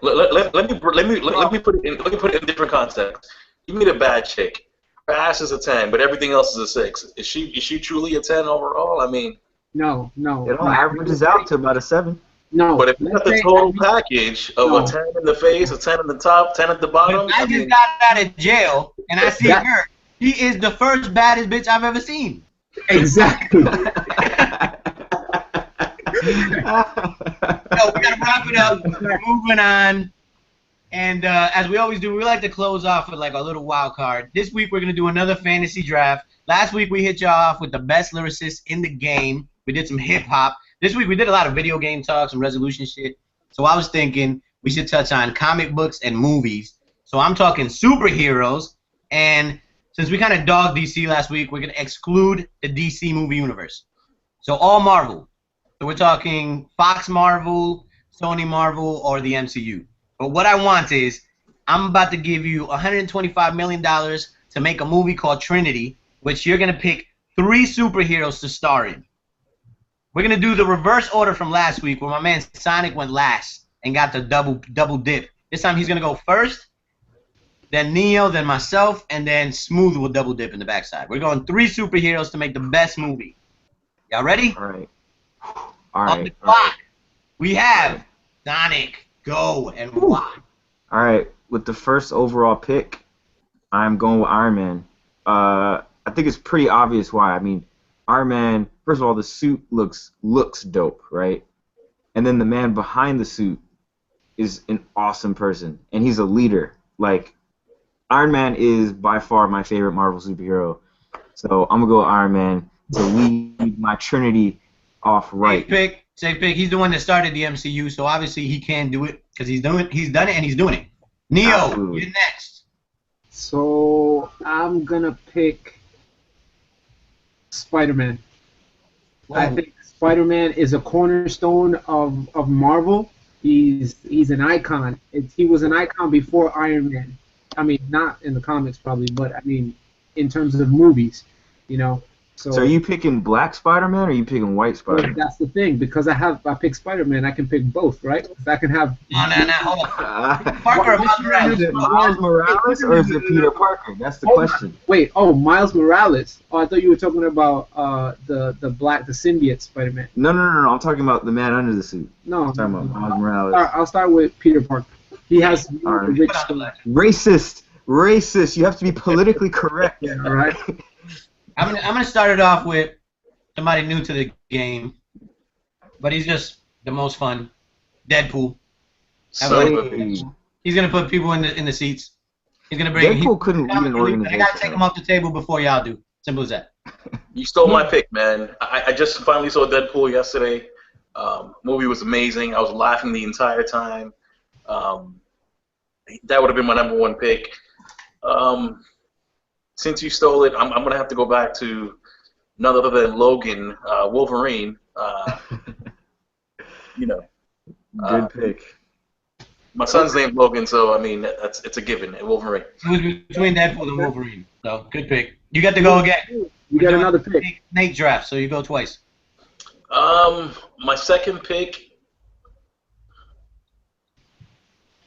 Let me put it in different context. You meet a bad chick. Her ass is a 10, but everything else is a 6. Is she truly a 10 overall? I mean. No. It all averages out to about a 7. No. But if you got the total package of a 10 in the face, a 10 in the top, 10 at the bottom. I just got out of jail, and I see her. He is the first baddest bitch I've ever seen. Exactly. We gotta wrap it up. Moving on. And as we always do, we like to close off with like a little wild card. This week we're gonna do another fantasy draft. Last week we hit y'all off with the best lyricists in the game. We did some hip hop. This week we did a lot of video game talks and resolution shit. So I was thinking we should touch on comic books and movies. So I'm talking superheroes. And since we kind of dogged DC last week, we're gonna exclude the DC movie universe. So all Marvel. So we're talking Fox Marvel, Sony Marvel, or the MCU. But what I want is, I'm about to give you $125 million to make a movie called Trinity, which you're going to pick 3 superheroes to star in. We're going to do the reverse order from last week, where my man Sonic went last and got the double dip. This time he's going to go first, then Neo, then myself, and then Smooth will double dip in the backside. We're going 3 superheroes to make the best movie. Y'all ready? All right. On the clock, we have Sonic. Go and why? All right, with the first overall pick, I'm going with Iron Man. I think it's pretty obvious why. I mean, Iron Man. First of all, the suit looks dope, right? And then the man behind the suit is an awesome person, and he's a leader. Like, Iron Man is by far my favorite Marvel superhero. So I'm gonna go with Iron Man to lead my Trinity off right. Safe pick. He's the one that started the MCU, so obviously he can do it because he's done it, and he's doing it. Neo, Absolutely. You're next. So I'm gonna pick Spider-Man. I think Spider-Man is a cornerstone of Marvel. He's an icon. He was an icon before Iron Man. I mean, not in the comics probably, but I mean, in terms of movies, you know. So are you picking black Spider-Man or are you picking white Spider-Man? That's the thing, because I pick Spider-Man, I can pick both, right? If I can have. No, hold on. Parker or Miles Morales? Is it Miles Morales or is it Peter Parker? That's the question. Wait, Miles Morales. Oh, I thought you were talking about the symbiote Spider-Man. No. I'm talking about the man under the suit. No. I'm talking about Miles Morales. I'll start with Peter Parker. He has rich story. Racist. You have to be politically correct. Yeah, right. I'm gonna start it off with somebody new to the game, but he's just the most fun. Deadpool. He's gonna put people in the seats. He's gonna bring. Deadpool couldn't lead an organization. I gotta take him off the table before y'all do. Simple as that. You stole my pick, man. I just finally saw Deadpool yesterday. Movie was amazing. I was laughing the entire time. That would have been my #1 pick. Since you stole it, I'm going to have to go back to none other than Logan, Wolverine. Good pick. My son's named Logan, so I mean it's a given. Wolverine. It was between Deadpool and Wolverine. So good pick. You get to go again. You got another pick. Nate draft, so you go twice. My second pick.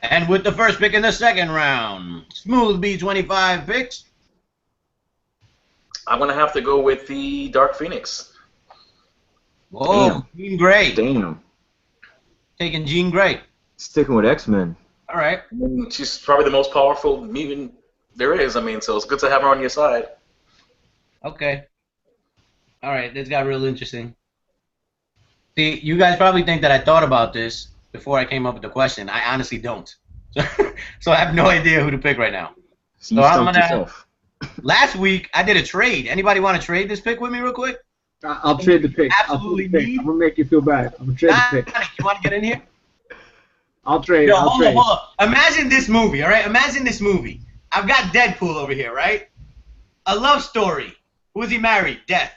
And with the first pick in the second round, Smooth B25 picks. I'm gonna have to go with the Dark Phoenix. Whoa, Jean Grey. Damn. Taking Jean Grey. Sticking with X-Men. All right. She's probably the most powerful mutant there is. I mean, so it's good to have her on your side. Okay. All right, this got real interesting. See, you guys probably think that I thought about this before I came up with the question. I honestly don't. So I have no idea who to pick right now. So you stumped yourself. Last week, I did a trade. Anybody want to trade this pick with me real quick? I'll trade the pick. Absolutely need. I'm going to make you feel bad. I'm going to trade the pick. You want to get in here? I'll trade. Yo, I'll trade. Hold on. Imagine this movie, all right? Imagine this movie. I've got Deadpool over here, right? A love story. Who is he married? Death.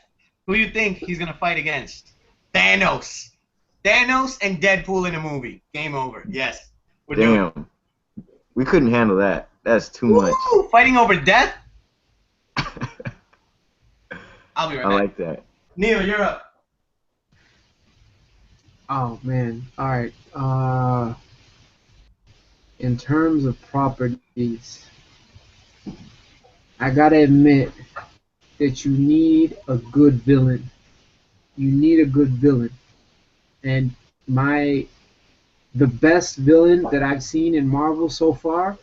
Who do you think he's going to fight against? Thanos. Thanos and Deadpool in a movie. Game over. Yes. We're doing it. We couldn't handle that. That's too much. Fighting over death? I'll be right back. I like that. Neil, you're up. Oh, man. All right. In terms of properties, I got to admit that you need a good villain. You need a good villain. And the best villain that I've seen in Marvel so far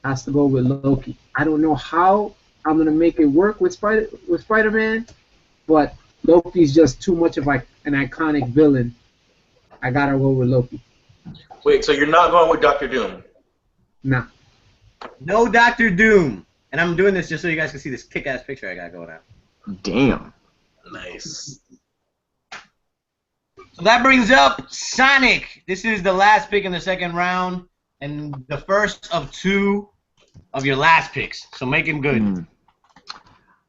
has to go with Loki. I don't know how I'm gonna make it work with Spider-Man, but Loki's just too much of an iconic villain. I gotta go with Loki. Wait, so you're not going with Doctor Doom? Nah. No Doctor Doom. And I'm doing this just so you guys can see this kick-ass picture I got going on. Damn. Nice. So that brings up Sonic. This is the last pick in the second round, and the first of two of your last picks. So make him good.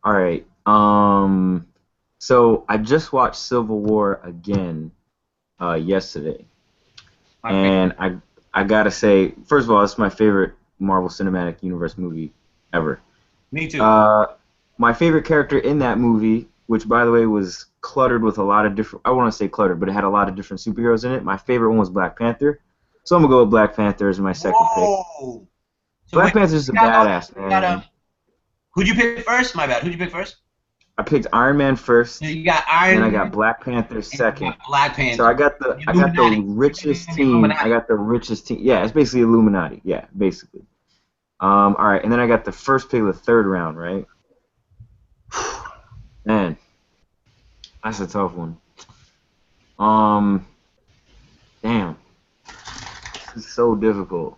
All right. So I just watched Civil War again yesterday, and I gotta say, first of all, it's my favorite Marvel Cinematic Universe movie ever. Me too. My favorite character in that movie, which by the way was cluttered with a lot of different, I want to say cluttered, but it had a lot of different superheroes in it. My favorite one was Black Panther. So I'm going to go with Black Panther as my second pick. So Black Panther's a badass, man. Who'd you pick first? My bad. Who'd you pick first? I picked Iron Man first. So you got Iron Man. And I got Black Panther second. Black Panther. So I got the richest team. I got the richest team. Yeah, it's basically Illuminati. Yeah, basically. All right, and then I got the first pick of the third round, right? Man, that's a tough one. Damn. This is so difficult.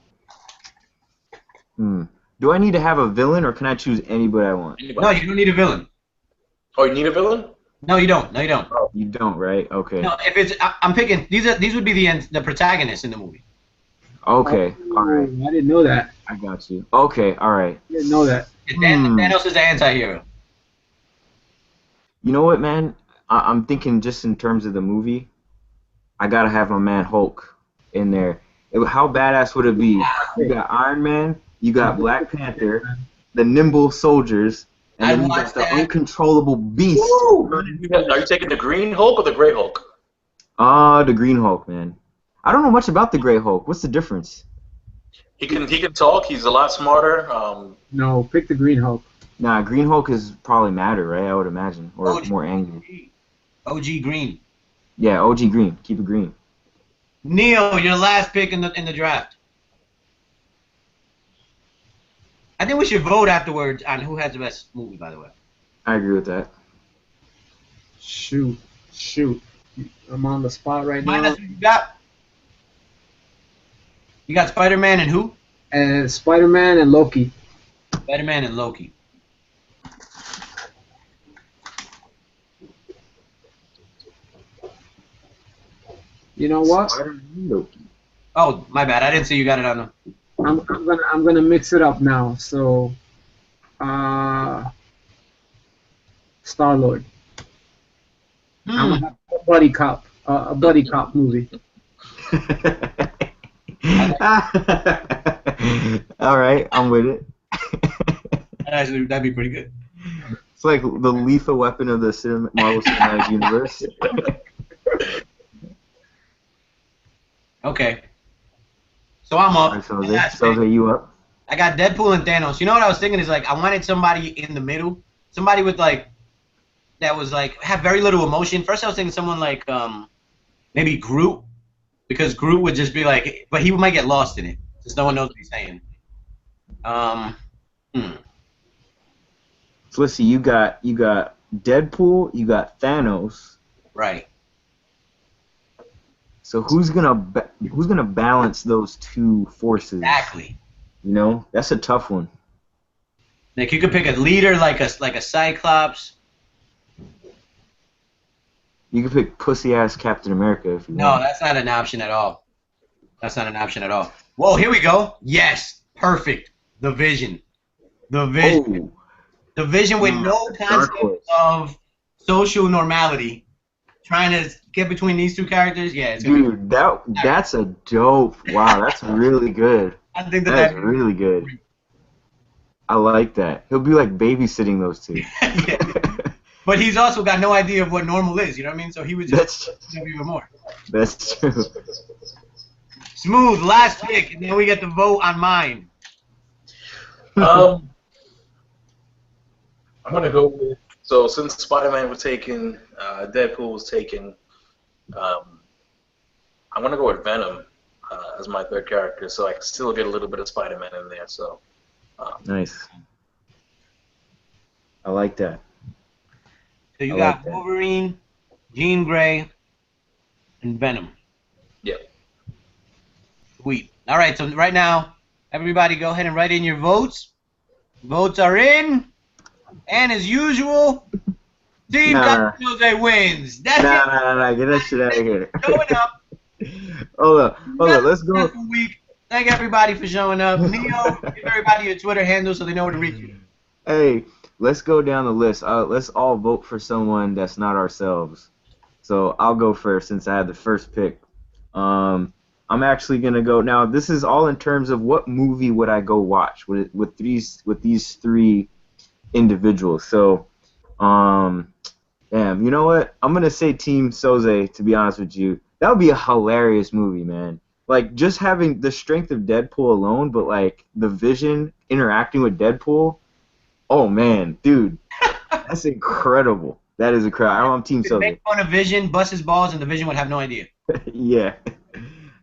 Do I need to have a villain, or can I choose anybody I want? No, you don't need a villain. Oh, you need a villain? No, you don't. No, you don't. Oh, you don't, right? Okay. No, if it's, I'm picking. These would be the protagonists in the movie. Okay. All right. I didn't know that. I got you. Okay. All right. I didn't know that. Thanos is the anti-hero. You know what, man? I'm thinking just in terms of the movie, I gotta have my man Hulk in there. How badass would it be? You got Iron Man, you got Black Panther, the nimble soldiers, and then you got the uncontrollable beast. Are you taking the Green Hulk or the Gray Hulk? The Green Hulk, man. I don't know much about the Gray Hulk. What's the difference? He can talk. He's a lot smarter. No, pick the Green Hulk. Nah, Green Hulk is probably madder, right? I would imagine, or OG, more angry. OG Green. Yeah, OG Green. Keep it green. Neil, your last pick in the draft. I think we should vote afterwards on who has the best movie. By the way. I agree with that. Shoot. I'm on the spot right now. That's what you got. You got Spider-Man and who? And Spider-Man and Loki. Spider-Man and Loki. You know what? Loki. Oh, my bad. I didn't see you got it on the. I'm gonna mix it up now. So, Star-Lord. I'm gonna have a buddy cop movie. All right, I'm with it. That'd be pretty good. It's like the lethal weapon of the Marvel Cinematic Universe. Okay. So I'm up. Right, so you up? I got Deadpool and Thanos. You know what I was thinking is like I wanted somebody in the middle, somebody with like that was like have very little emotion. First I was thinking someone like maybe Groot, because Groot would just be like, but he might get lost in it, since no one knows what he's saying. So let's see. You got Deadpool. You got Thanos. Right. So who's gonna balance those two forces? Exactly. You know, that's a tough one. Like you could pick a leader like a Cyclops. You could pick pussy ass Captain America if you want. No, that's not an option at all. That's not an option at all. Whoa, here we go. Yes, perfect. The Vision. The Vision. Oh. The Vision with no concept of social normality. Trying to get between these two characters, yeah. It's gonna Dude, that's a dope. Wow, that's really good. I think that's really good. I like that. He'll be like babysitting those two. Yeah. But he's also got no idea of what normal is. You know what I mean? So he would just even more. That's true. Smooth, last pick, and then we get to vote on mine. I'm gonna go with. So since Spider-Man was taken, Deadpool was taken, I'm going to go with Venom as my third character, so I can still get a little bit of Spider-Man in there. So nice. I like that. So you got Wolverine, Jean Grey, and Venom. Yep. Sweet. All right, so right now, everybody go ahead and write in your votes. Votes are in. And as usual, Team Jose wins. That's it. Nah, get that shit out of here. Showing up. Hold on, let's go. Thank everybody for showing up. Neo, give everybody your Twitter handle so they know where to reach you. Hey, let's go down the list. Let's all vote for someone that's not ourselves. So I'll go first since I had the first pick. I'm actually gonna go now. This is all in terms of what movie would I go watch with these three individuals. So, damn, you know what? I'm gonna say Team Soze. To be honest with you, that would be a hilarious movie, man. Like just having the strength of Deadpool alone, but like the Vision interacting with Deadpool. Oh man, dude, that's incredible. That is incredible. I'm Team Soze. Make fun of Vision, bust his balls, and the Vision would have no idea. Yeah,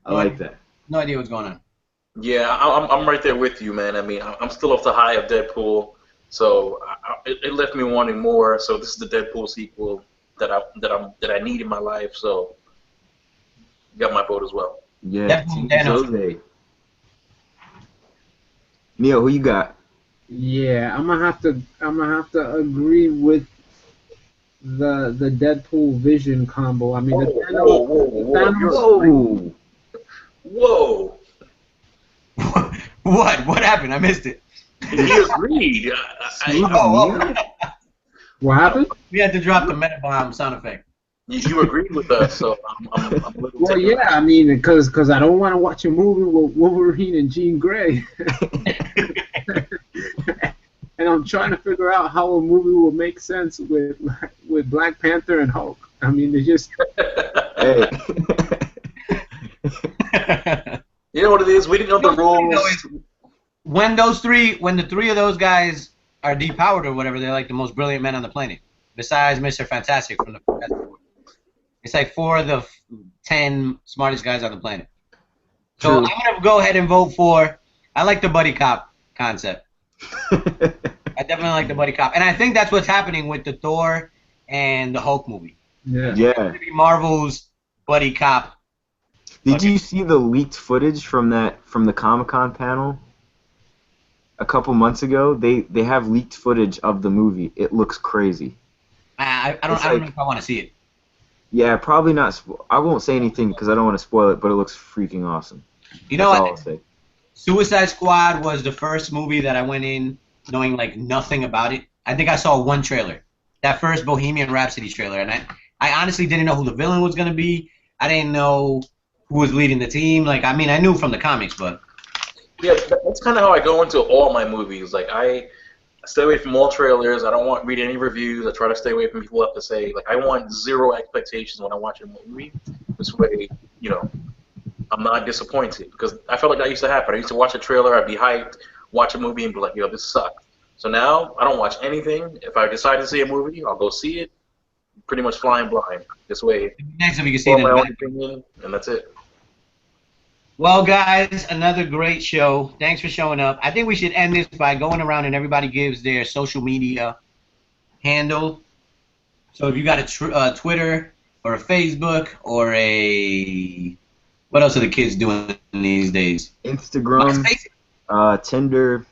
I like that. No idea what's going on. Yeah, I'm right there with you, man. I mean, I'm still off the high of Deadpool. So it left me wanting more. So this is the Deadpool sequel that I need in my life. So got my vote as well. Yeah, Jose. Neil, who you got? Yeah, I'm gonna have to agree with the Deadpool Vision combo. I mean, Whoa! What happened? I missed it. He agreed. What happened? We had to drop the meta bomb sound effect. You agreed with us, so I'm a little well, yeah, I mean, because I don't want to watch a movie with Wolverine and Jean Grey. And I'm trying to figure out how a movie will make sense with Black Panther and Hulk. I mean, they just... Hey. You know what it is? We didn't know the rules. When the three of those guys are depowered or whatever, they're like the most brilliant men on the planet. Besides Mr. Fantastic from the Fantastic Four. It's like 4 of the 10 smartest guys on the planet. So I'm gonna go ahead and vote for. I like the buddy cop concept. I definitely like the buddy cop, and I think that's what's happening with the Thor and the Hulk movie. Yeah. Maybe Marvel's buddy cop. Did you see the leaked footage from the Comic-Con panel? A couple months ago, they have leaked footage of the movie. It looks crazy. I don't know if I want to see it. Yeah, probably not. I won't say anything because I don't want to spoil it, but it looks freaking awesome. You know what? I'll say. Suicide Squad was the first movie that I went in knowing like nothing about it. I think I saw one trailer, that first Bohemian Rhapsody trailer, and I honestly didn't know who the villain was gonna be. I didn't know who was leading the team. Like, I mean, I knew from the comics, but yeah, that's kind of how I go into all my movies. Like, I stay away from all trailers. I don't read any reviews. I try to stay away from people who have to say, like, I want zero expectations when I watch a movie. This way, you know, I'm not disappointed, because I felt like that used to happen. I used to watch a trailer, I'd be hyped, watch a movie, and be like, yo, this sucked. So now I don't watch anything. If I decide to see a movie, I'll go see it, pretty much flying blind. This way, next time you can see my own opinion, and that's it. Well, guys, another great show. Thanks for showing up. I think we should end this by going around and everybody gives their social media handle. So if you got a Twitter or a Facebook or a... What else are the kids doing these days? Instagram, Tinder,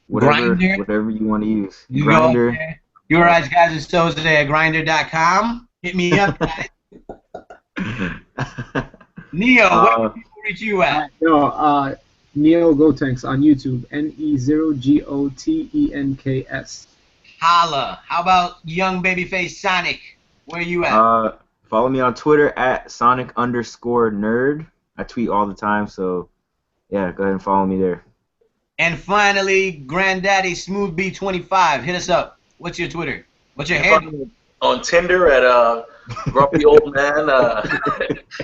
whatever you want to use. Grindr. You're right, guys, and so today at Grindr.com. Hit me up, guys. Neo, where can people reach you at? Neo Gotenks on YouTube. NEOGOTENKS. Holla. How about young babyface Sonic? Where you at? Follow me on Twitter at Sonic_nerd. I tweet all the time, so yeah, go ahead and follow me there. And finally, Granddaddy Smooth B25. Hit us up. What's your Twitter? What's your handle? On Tinder at Grumpy Old Man.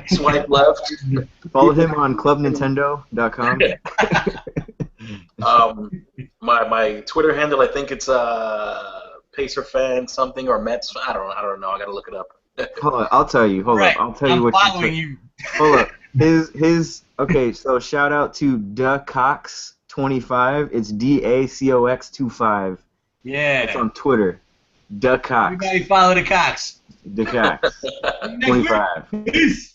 Swipe left. Follow him on ClubNintendo.com. My Twitter handle, I think it's Pacer Fan something or Mets. I don't know. I gotta look it up. Hold on, I'll tell you. Hold up, I'll tell you what. I'm following you. Hold up. Okay. So shout out to DaCox25. It's DACOX25. Yeah. It's on Twitter. DaCox. Everybody follow the Cox. DaCox. 25. Peace.